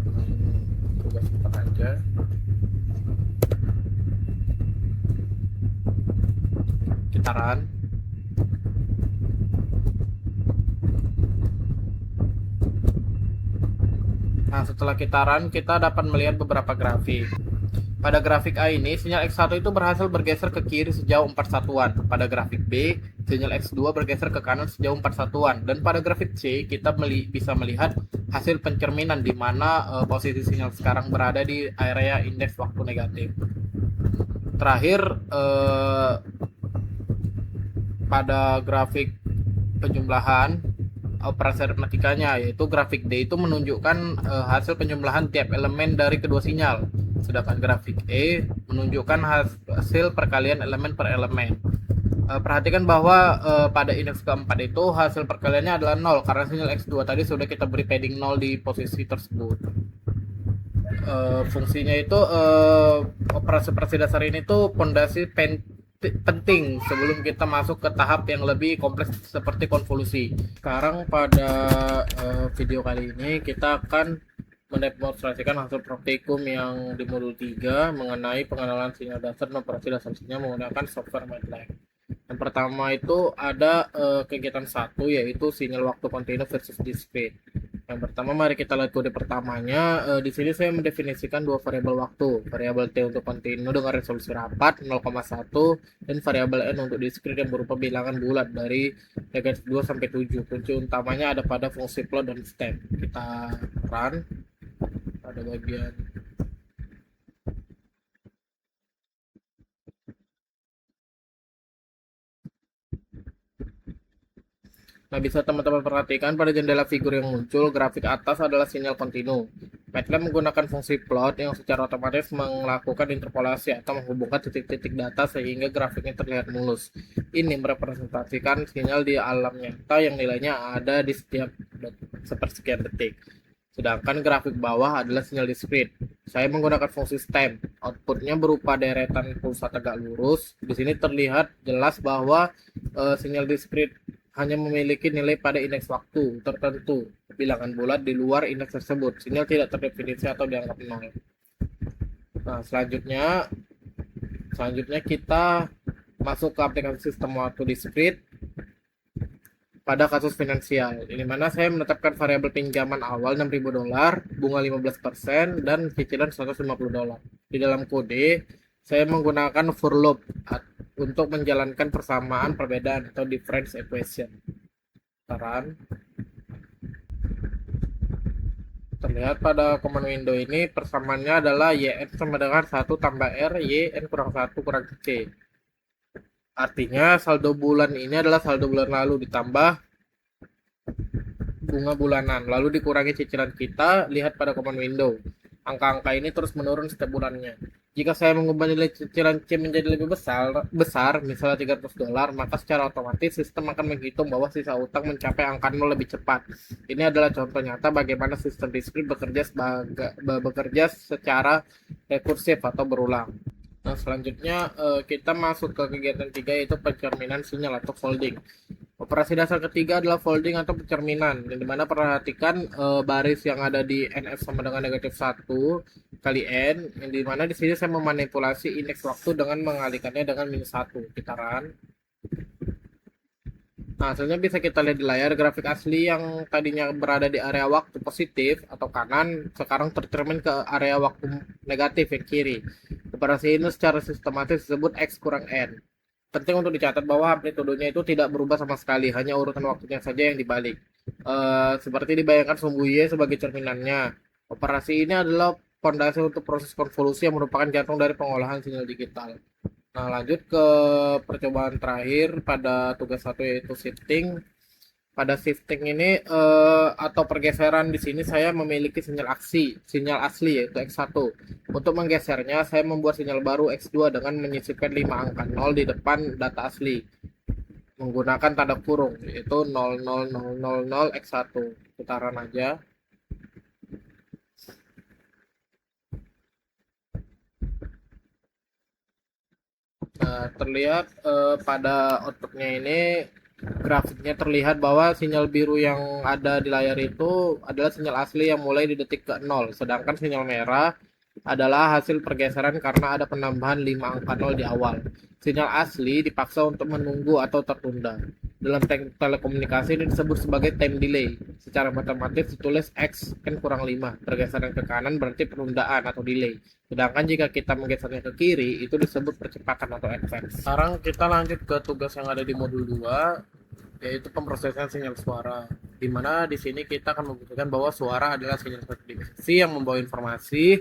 tugas 4 aja. Kita run. Nah, setelah kita run, kita dapat melihat beberapa grafik. Pada grafik A ini, sinyal X1 itu berhasil bergeser ke kiri sejauh 4 satuan. Pada grafik B, sinyal X2 bergeser ke kanan sejauh 4 satuan. Dan pada grafik C, kita bisa melihat hasil pencerminan di mana posisi sinyal sekarang berada di area indeks waktu negatif. Terakhir, pada grafik penjumlahan operasi aritmatikanya, yaitu grafik D itu menunjukkan hasil penjumlahan tiap elemen dari kedua sinyal, sedangkan grafik E menunjukkan hasil perkalian elemen per elemen. Perhatikan bahwa pada indeks keempat itu hasil perkaliannya adalah 0 karena sinyal X2 tadi sudah kita beri padding 0 di posisi tersebut. Fungsinya itu operasi-operasi dasar ini tuh pondasi penting sebelum kita masuk ke tahap yang lebih kompleks seperti konvolusi. Sekarang pada video kali ini kita akan mendemonstrasikan hasil praktikum yang di modul 3 mengenai pengenalan sinyal dasar dan operasi dasar sinyal menggunakan software MATLAB. Yang pertama itu ada kegiatan 1, yaitu sinyal waktu kontinu versus discrete. Yang pertama, mari kita lihat kode pertamanya. Di sini saya mendefinisikan dua variabel waktu, variabel T untuk kontinu dengan resolusi rapat 0,1 dan variabel N untuk discrete yang berupa bilangan bulat dari negatif 2 sampai 7. Kunci utamanya ada pada fungsi plot dan step. Kita run pada bagian Nah, bisa teman-teman perhatikan pada jendela figur yang muncul, grafik atas adalah sinyal kontinu. MATLAB menggunakan fungsi plot yang secara otomatis melakukan interpolasi atau menghubungkan titik-titik data sehingga grafiknya terlihat mulus. Ini merepresentasikan sinyal di alam nyata yang nilainya ada di setiap sepersekian detik. Sedangkan grafik bawah adalah sinyal discrete. Saya menggunakan fungsi stem. Outputnya berupa deretan pulsa tegak lurus. Di sini terlihat jelas bahwa sinyal discrete hanya memiliki nilai pada indeks waktu tertentu, bilangan bulat di luar indeks tersebut. Sinyal tidak terdefinisi atau dianggap nol. Nah, selanjutnya kita masuk ke aplikasi sistem waktu discrete pada kasus finansial, di mana saya menetapkan variabel pinjaman awal $6.000, bunga 15%, dan cicilan $150. Di dalam kode, saya menggunakan for loop untuk menjalankan persamaan perbedaan atau difference equation. Terlihat pada command window ini persamaannya adalah YN sama dengan 1 tambah R, YN kurang 1 kurang C. Artinya saldo bulan ini adalah saldo bulan lalu ditambah bunga bulanan, lalu dikurangi cicilan kita. Lihat pada command window. Angka-angka ini terus menurun setiap bulannya. Jika saya mengubah nilai cicilan C menjadi lebih besar, misalnya $300, maka secara otomatis sistem akan menghitung bahwa sisa utang mencapai angka 0 lebih cepat. Ini adalah contoh nyata bagaimana sistem discrete bekerja secara rekursif atau berulang. Nah, selanjutnya kita masuk ke kegiatan 3, yaitu pencerminan sinyal atau folding. Operasi dasar ketiga adalah folding atau pencerminan, yang dimana perhatikan baris yang ada di NF sama dengan negatif 1 kali N, yang dimana di sini saya memanipulasi indeks waktu dengan mengalihkannya dengan -1. Kita run. Nah, hasilnya bisa kita lihat di layar. Grafik asli yang tadinya berada di area waktu positif atau kanan, sekarang tercermin ke area waktu negatif yang kiri. Operasi ini secara sistematis disebut X kurang N. Penting untuk dicatat bahwa amplitudenya itu tidak berubah sama sekali, hanya urutan waktunya saja yang dibalik. Seperti dibayangkan sumbu Y sebagai cerminannya. Operasi ini adalah fondasi untuk proses konvolusi yang merupakan jantung dari pengolahan sinyal digital. Nah, lanjut ke percobaan terakhir pada tugas satu, yaitu shifting. Pada shifting ini atau pergeseran di sini saya memiliki sinyal asli yaitu X1. Untuk menggesernya saya membuat sinyal baru X2 dengan menyisipkan 5 angka 0 di depan data asli menggunakan tanda kurung yaitu 00000 X1. Putaran aja. Nah, terlihat pada outputnya ini grafiknya terlihat bahwa sinyal biru yang ada di layar itu adalah sinyal asli yang mulai di detik ke 0, sedangkan sinyal merah adalah hasil pergeseran karena ada penambahan 5 angka 0 di awal. Sinyal asli dipaksa untuk menunggu atau tertunda. Dalam telekomunikasi ini disebut sebagai time delay. Secara matematis ditulis X kan kurang 5. Pergeseran ke kanan berarti penundaan atau delay. Sedangkan jika kita menggesernya ke kiri, itu disebut percepatan atau advance. Sekarang kita lanjut ke tugas yang ada di modul 2, yaitu pemrosesan sinyal suara. Di mana di sini kita akan membuktikan bahwa suara adalah sinyal frekuensi yang membawa informasi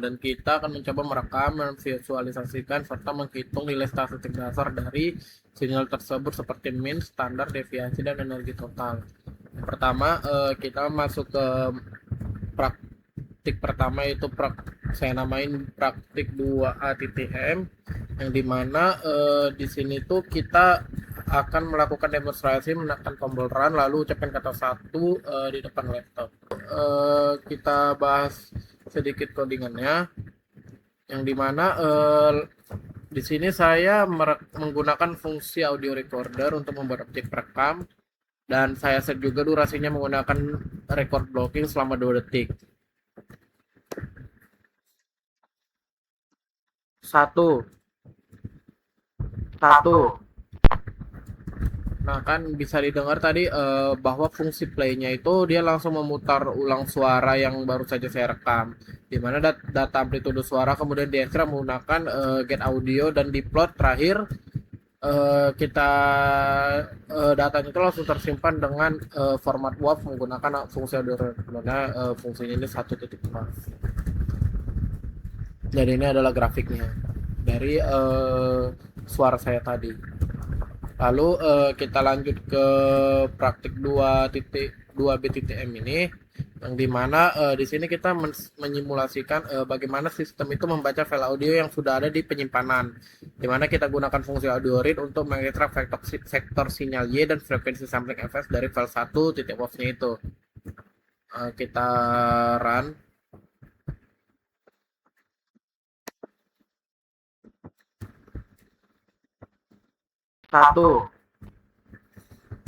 dan kita akan mencoba merekam, memvisualisasikan serta menghitung nilai statistik dasar dari sinyal tersebut seperti min, standar, deviasi, dan energi total. Pertama, kita masuk ke praktik pertama, yaitu saya namain praktik 2A.M, yang dimana di sini tuh kita akan melakukan demonstrasi menekan tombol run lalu ucapkan kata satu di depan laptop. Kita bahas sedikit codingannya, yang dimana di sini saya menggunakan fungsi audio recorder untuk membuat objek perekam, dan saya set juga durasinya menggunakan record blocking selama 2 detik. Satu. Nah, kan bisa didengar tadi bahwa fungsi play-nya itu dia langsung memutar ulang suara yang baru saja saya rekam. Di mana data amplitude suara kemudian diekstrak menggunakan get audio, dan di plot terakhir kita datanya itu langsung tersimpan dengan format WAV menggunakan fungsi audio recorder. Fungsinya ini 1.4. Jadi ini adalah grafiknya dari suara saya tadi. Lalu kita lanjut ke praktik 2B.M ini, yang dimana di sini kita menyimulasikan bagaimana sistem itu membaca file audio yang sudah ada di penyimpanan, dimana kita gunakan fungsi audio read untuk mengekstrak vektor sinyal Y dan frekuensi sampling fs dari file 1.wav-nya itu. Kita run.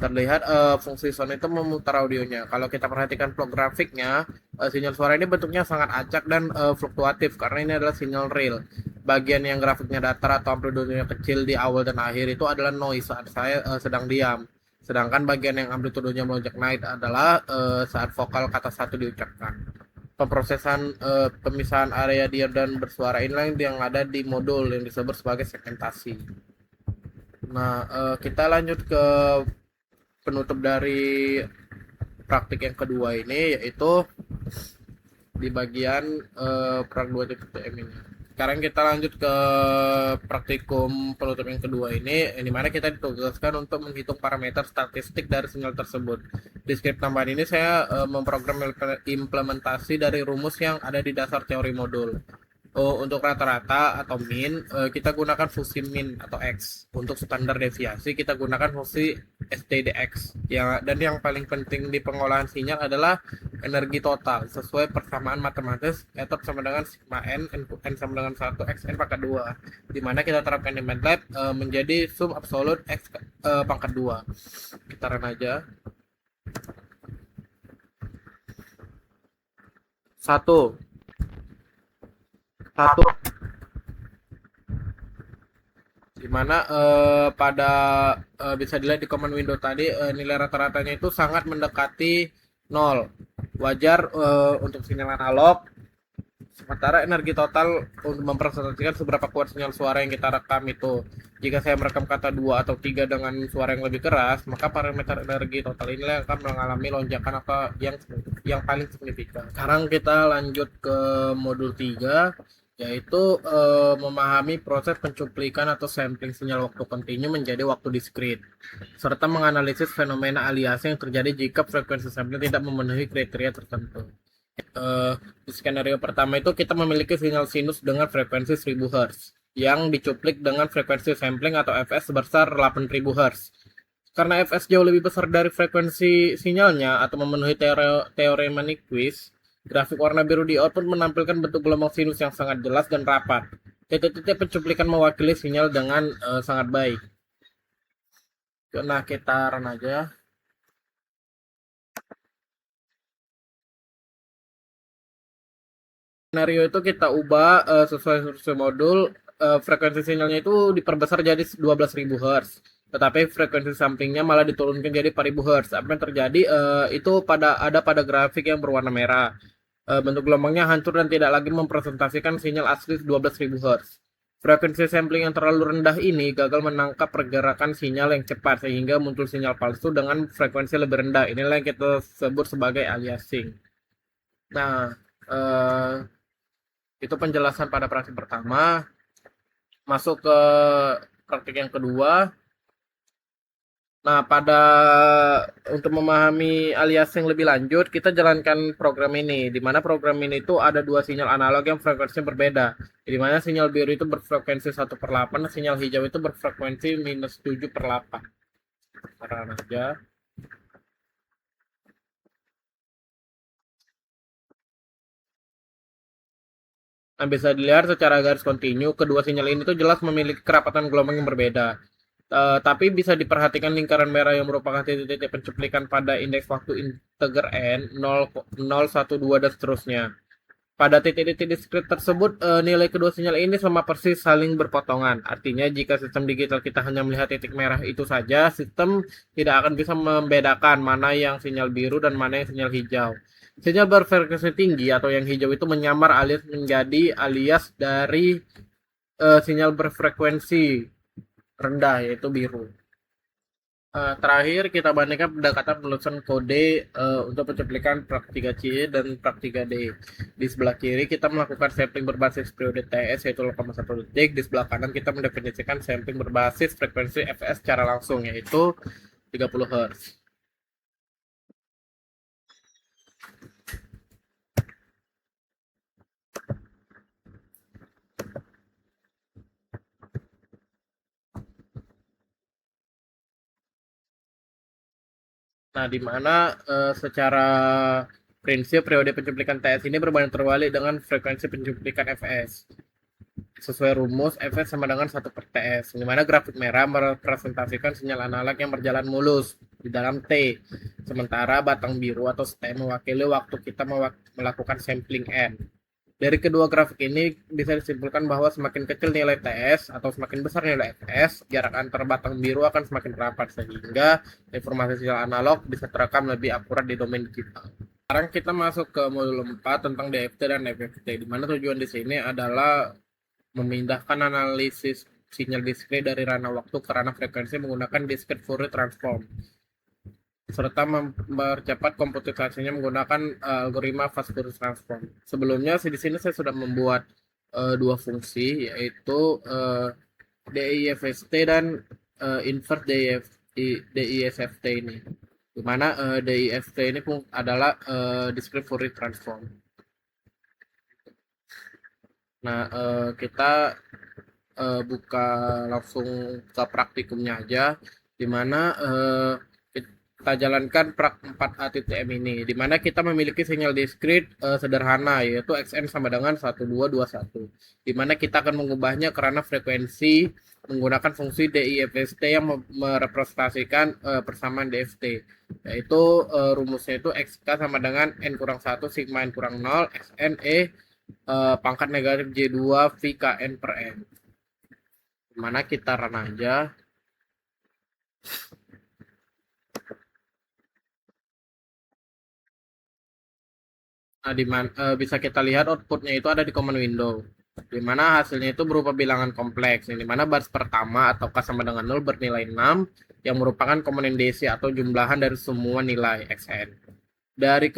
Terlihat fungsi sound itu memutar audionya. Kalau kita perhatikan vlog grafiknya, sinyal suara ini bentuknya sangat acak dan fluktuatif karena ini adalah sinyal real. Bagian yang grafiknya datar atau amplitudenya kecil di awal dan akhir itu adalah noise saat saya sedang diam. Sedangkan bagian yang amplitudenya melonjak naik adalah saat vokal kata satu diucapkan. Pemrosesan pemisahan area diam dan bersuara inilah yang ada di modul yang disebut sebagai segmentasi. Nah, kita lanjut ke penutup dari praktik yang kedua ini, yaitu di bagian prak 2.M ini. Sekarang kita lanjut ke praktikum penutup yang kedua ini, yang dimana kita ditugaskan untuk menghitung parameter statistik dari sinyal tersebut. Di skrip tambahan ini saya memprogram implementasi dari rumus yang ada di dasar teori modul. Untuk rata-rata atau min, kita gunakan fungsi min atau x. Untuk standar deviasi kita gunakan fungsi stdx. Dan yang paling penting di pengolahan sinyal adalah energi total sesuai persamaan matematis etop sama dengan sigma n sama dengan 1 x n pangkat 2, dimana kita terapkan di MATLAB menjadi sum absolut x pangkat 2. Kita run aja. 1. dimana pada bisa dilihat di command window tadi nilai rata-ratanya itu sangat mendekati 0. Wajar untuk sinyal analog. Sementara energi total untuk mempresentasikan seberapa kuat sinyal suara yang kita rekam itu. Jika saya merekam kata 2 atau 3 dengan suara yang lebih keras, maka parameter energi total ini akan mengalami lonjakan atau yang paling signifikan. Sekarang kita lanjut ke modul 3, yaitu memahami proses pencuplikan atau sampling sinyal waktu kontinu menjadi waktu diskrit, serta menganalisis fenomena aliasing yang terjadi jika frekuensi sampling tidak memenuhi kriteria tertentu. Di skenario pertama itu kita memiliki sinyal sinus dengan frekuensi 1000 Hz yang dicuplik dengan frekuensi sampling atau fs sebesar 8000 Hz. Karena fs jauh lebih besar dari frekuensi sinyalnya atau memenuhi teorema Nyquist, grafik warna biru di output menampilkan bentuk gelombang sinus yang sangat jelas dan rapat. Titik-titik pencuplikan mewakili sinyal dengan sangat baik. Nah, kita run aja. Skenario itu kita ubah sesuai instruksi modul. Frekuensi sinyalnya itu diperbesar jadi 12.000 Hz, tetapi frekuensi sampingnya malah diturunkan jadi 4.000 Hz. Apa yang terjadi itu pada grafik yang berwarna merah. Bentuk gelombangnya hancur dan tidak lagi mempresentasikan sinyal asli 12.000 Hz. Frekuensi sampling yang terlalu rendah ini gagal menangkap pergerakan sinyal yang cepat sehingga muncul sinyal palsu dengan frekuensi lebih rendah. Inilah yang kita sebut sebagai aliasing. Nah, itu penjelasan pada praktik pertama. Masuk ke praktik yang kedua. Nah, untuk memahami aliasing lebih lanjut, kita jalankan program ini. Di mana program ini itu ada dua sinyal analog yang frekuensinya berbeda. Di mana sinyal biru itu berfrekuensi 1/8, sinyal hijau itu berfrekuensi -7/8. Taruh aja. Nah, bisa dilihat secara garis kontinu, kedua sinyal ini tuh jelas memiliki kerapatan gelombang yang berbeda. Tapi bisa diperhatikan lingkaran merah yang merupakan titik-titik pencuplikan pada indeks waktu integer n, 0, 0, 1, 2, dan seterusnya. Pada titik-titik diskrit tersebut, nilai kedua sinyal ini sama persis saling berpotongan. Artinya, jika sistem digital kita hanya melihat titik merah itu saja, sistem tidak akan bisa membedakan mana yang sinyal biru dan mana yang sinyal hijau. Sinyal berfrekuensi tinggi atau yang hijau itu menyamar alias dari sinyal berfrekuensi rendah, yaitu biru. Terakhir kita bandingkan pendekatan penulisan kode untuk pencuplikan prak 3C dan prak 3D. Di sebelah kiri kita melakukan sampling berbasis periode TS yaitu 0,1 detik. Di sebelah kanan kita mendefinisikan sampling berbasis frekuensi fs secara langsung yaitu 30 Hz. Nah, di mana secara prinsip periode pencuplikan TS ini berbanding terbalik dengan frekuensi pencuplikan fs. Sesuai rumus, fs sama dengan 1/TS, di mana grafik merah merepresentasikan sinyal analog yang berjalan mulus di dalam T, sementara batang biru atau stem mewakili waktu kita melakukan sampling N. Dari kedua grafik ini bisa disimpulkan bahwa semakin kecil nilai TS atau semakin besar nilai fs, jarak antar batang biru akan semakin rapat sehingga informasi sinyal analog bisa terekam lebih akurat di domain digital. Sekarang kita masuk ke modul 4 tentang DFT dan FFT, di mana tujuan di sini adalah memindahkan analisis sinyal diskrit dari ranah waktu ke ranah frekuensi menggunakan discrete Fourier transform, serta mempercepat komputisasinya menggunakan algoritma fast Fourier transform. Sebelumnya di sini saya sudah membuat dua fungsi, yaitu DIFST dan inverse DISFT ini, di mana DIFST ini adalah discrete Fourier transform. Nah, kita buka langsung ke praktikumnya aja, di mana kita jalankan prak 4A.M ini, di mana kita memiliki sinyal diskrit sederhana, yaitu Xn sama dengan 1221, di mana kita akan mengubahnya karena frekuensi menggunakan fungsi DIFST yang merepresentasikan persamaan DFT, yaitu rumusnya itu XK sama dengan N-1 sigma N-0 Xn E pangkat negatif J2 VKN per N. Mana kita run aja. Nah, bisa kita lihat outputnya itu ada di command window, di mana hasilnya itu berupa bilangan kompleks, di mana baris pertama atau K sama dengan 0 bernilai 6, yang merupakan komponen DC atau jumlahan dari semua nilai xn. Dari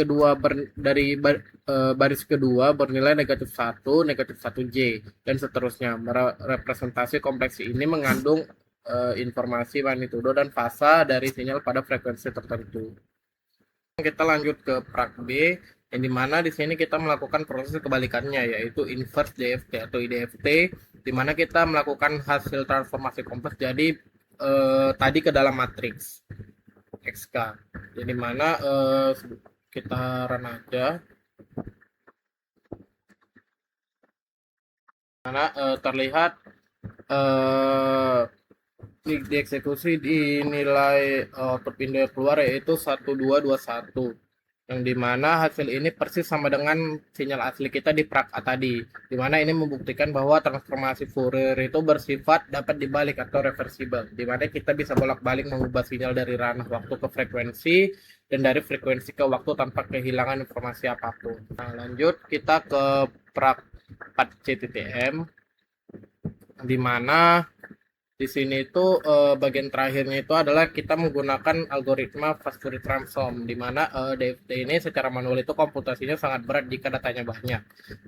baris kedua bernilai negatif 1, negatif 1J, dan seterusnya. Representasi kompleks ini mengandung informasi magnitudo dan fasa dari sinyal pada frekuensi tertentu. Kita lanjut ke prak B, yang dimana di sini kita melakukan proses kebalikannya, yaitu inverse DFT atau IDFT, di mana kita melakukan hasil transformasi kompleks jadi tadi ke dalam matriks XK. Jadi mana kita run aja. Mana terlihat dieksekusi di nilai output window yang keluar yaitu 1221, yang dimana hasil ini persis sama dengan sinyal asli kita di prak A tadi, dimana ini membuktikan bahwa transformasi Fourier itu bersifat dapat dibalik atau reversible, dimana kita bisa bolak-balik mengubah sinyal dari ranah waktu ke frekuensi dan dari frekuensi ke waktu tanpa kehilangan informasi apapun. Nah, lanjut kita ke prak 4C.M, dimana di sini itu bagian terakhirnya itu adalah kita menggunakan algoritma fast Fourier transform, di mana DFT ini secara manual itu komputasinya sangat berat jika datanya banyak.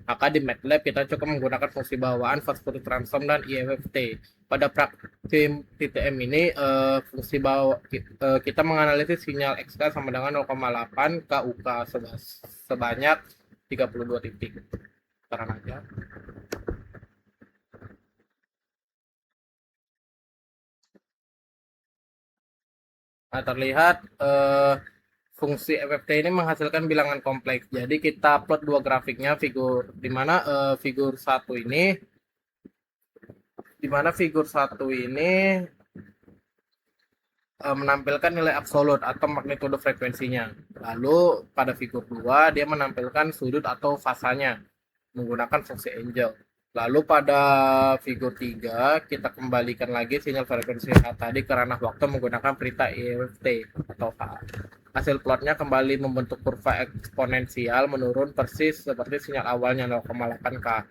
Maka di MATLAB kita cukup menggunakan fungsi bawaan fast Fourier transform dan IFFT. Pada praktik TTM ini fungsi bawah kita menganalisis sinyal XK sama dengan 0,8 KUK sebanyak 32 titik. Sekarang aja. Nah, terlihat fungsi FFT ini menghasilkan bilangan kompleks. Jadi kita plot dua grafiknya, di mana figur satu ini menampilkan nilai absolut atau magnitudo frekuensinya. Lalu pada figur 2 dia menampilkan sudut atau fasanya menggunakan fungsi angel. Lalu pada figur 3 kita kembalikan lagi sinyal frekuensi tadi ke ranah waktu menggunakan perintah IFT atau H. Hasil plotnya kembali membentuk kurva eksponensial menurun persis seperti sinyal awalnya 0,8K.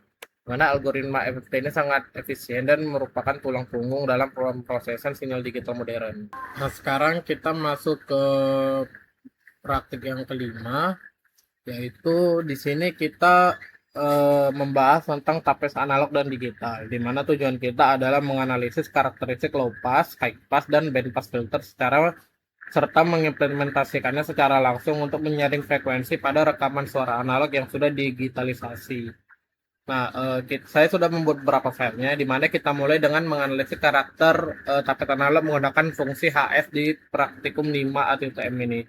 Mana algoritma FFT ini sangat efisien dan merupakan tulang punggung dalam pemrosesan sinyal digital modern. Nah, sekarang kita masuk ke praktik yang kelima, yaitu di sini kita membahas tentang tapes analog dan digital, di mana tujuan kita adalah menganalisis karakteristik low pass, high pass, dan band pass filter serta mengimplementasikannya secara langsung untuk menyaring frekuensi pada rekaman suara analog yang sudah digitalisasi. Nah, saya sudah membuat beberapa filenya, di mana kita mulai dengan menganalisis karakter tapet analog menggunakan fungsi HS di praktikum 5 ATTM ini,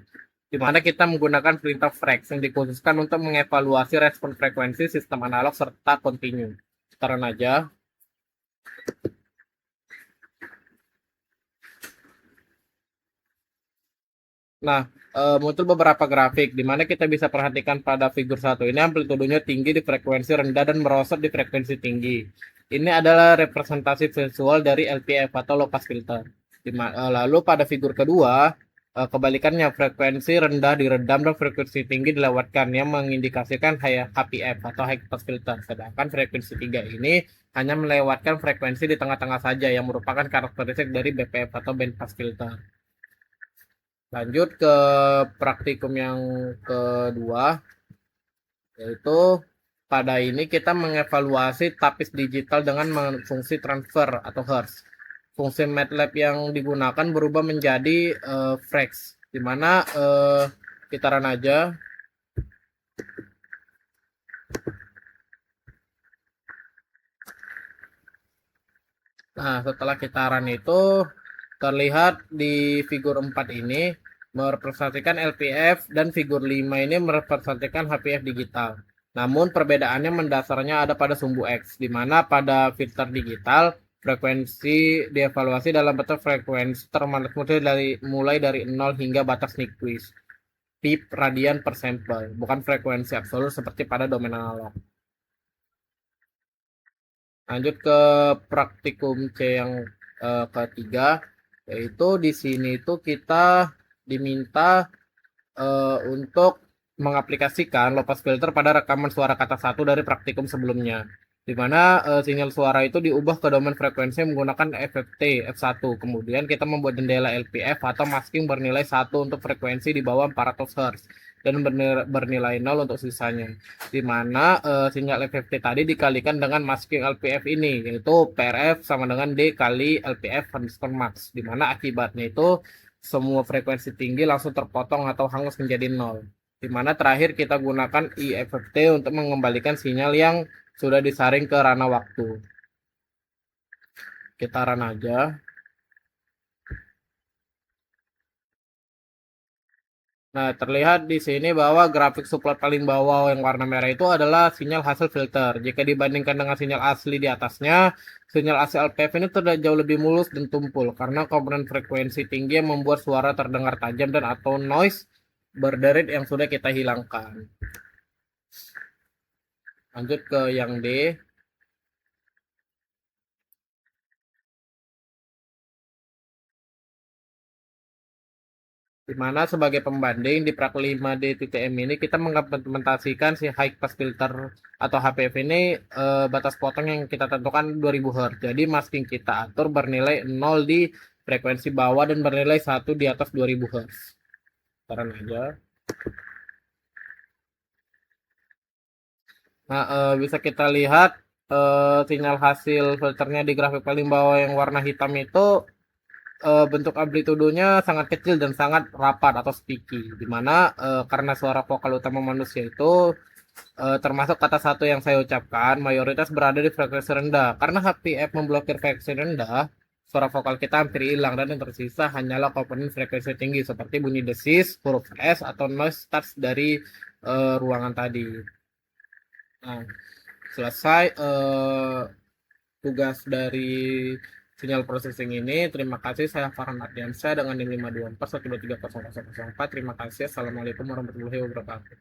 di mana kita menggunakan perintah frax yang dikhususkan untuk mengevaluasi respon frekuensi sistem analog serta kontinu. Sekarang aja. Nah, muncul beberapa grafik di mana kita bisa perhatikan pada figur satu ini amplitudenya tinggi di frekuensi rendah dan merosot di frekuensi tinggi. Ini adalah representasi visual dari LPF atau low pass filter. Lalu pada figur kedua, kebalikannya, frekuensi rendah diredam dan frekuensi tinggi dilewatkan yang mengindikasikan HPF atau high pass filter. Sedangkan frekuensi 3 ini hanya melewatkan frekuensi di tengah-tengah saja yang merupakan karakteristik dari BPF atau band pass filter. Lanjut ke praktikum yang kedua, yaitu pada ini kita mengevaluasi tapis digital dengan fungsi transfer atau hertz. Fungsi MATLAB yang digunakan berubah menjadi frax, di mana kita run aja. Nah, setelah kita run itu terlihat di figur 4 ini merepresentasikan LPF dan figur 5 ini merepresentasikan HPF digital. Namun perbedaannya mendasarnya ada pada sumbu X, di mana pada filter digital frekuensi dievaluasi dalam bentuk frekuensi mulai dari 0 hingga batas Nyquist, pip radian per sampel, bukan frekuensi absolut seperti pada domain analog. Lanjut ke praktikum C yang ketiga, yaitu di sini itu kita diminta untuk mengaplikasikan low pass filter pada rekaman suara kata satu dari praktikum sebelumnya, di mana sinyal suara itu diubah ke domain frekuensi menggunakan FFT F1. Kemudian kita membuat jendela LPF atau masking bernilai 1 untuk frekuensi di bawah 400 Hz dan bernilai 0 untuk sisanya, di mana sinyal FFT tadi dikalikan dengan masking LPF ini, yaitu PRF sama dengan D kali LPF underscore max, di mana akibatnya itu semua frekuensi tinggi langsung terpotong atau hangus menjadi nol. Di mana terakhir kita gunakan IFFT untuk mengembalikan sinyal yang sudah disaring ke ranah waktu. Kita run aja. Nah, terlihat di sini bahwa grafik supply paling bawah yang warna merah itu adalah sinyal hasil filter. Jika dibandingkan dengan sinyal asli di atasnya, sinyal asli LPF ini terlihat jauh lebih mulus dan tumpul karena komponen frekuensi tinggi yang membuat suara terdengar tajam dan atau noise berderit yang sudah kita hilangkan. Lanjut ke yang D. Di mana sebagai pembanding di prak 5D.M ini kita mengimplementasikan si high pass filter atau HPF ini batas potong yang kita tentukan 2000 Hz. Jadi masking kita atur bernilai 0 di frekuensi bawah dan bernilai 1 di atas 2000 Hz. Taruh aja. Nah, bisa kita lihat sinyal hasil filternya di grafik paling bawah yang warna hitam itu bentuk amplitudonya sangat kecil dan sangat rapat atau sticky, dimana karena suara vokal utama manusia itu termasuk kata satu yang saya ucapkan mayoritas berada di frekuensi rendah. Karena HPF memblokir frekuensi rendah, suara vokal kita hampir hilang dan yang tersisa hanyalah komponen frekuensi tinggi seperti bunyi desis, huruf S, atau noise touch dari ruangan tadi. Nah, selesai tugas dari sinyal processing ini. Terima kasih, saya Farhan Ardiansyah dengan NIM 524 1230004. Terima kasih. Assalamualaikum warahmatullahi wabarakatuh.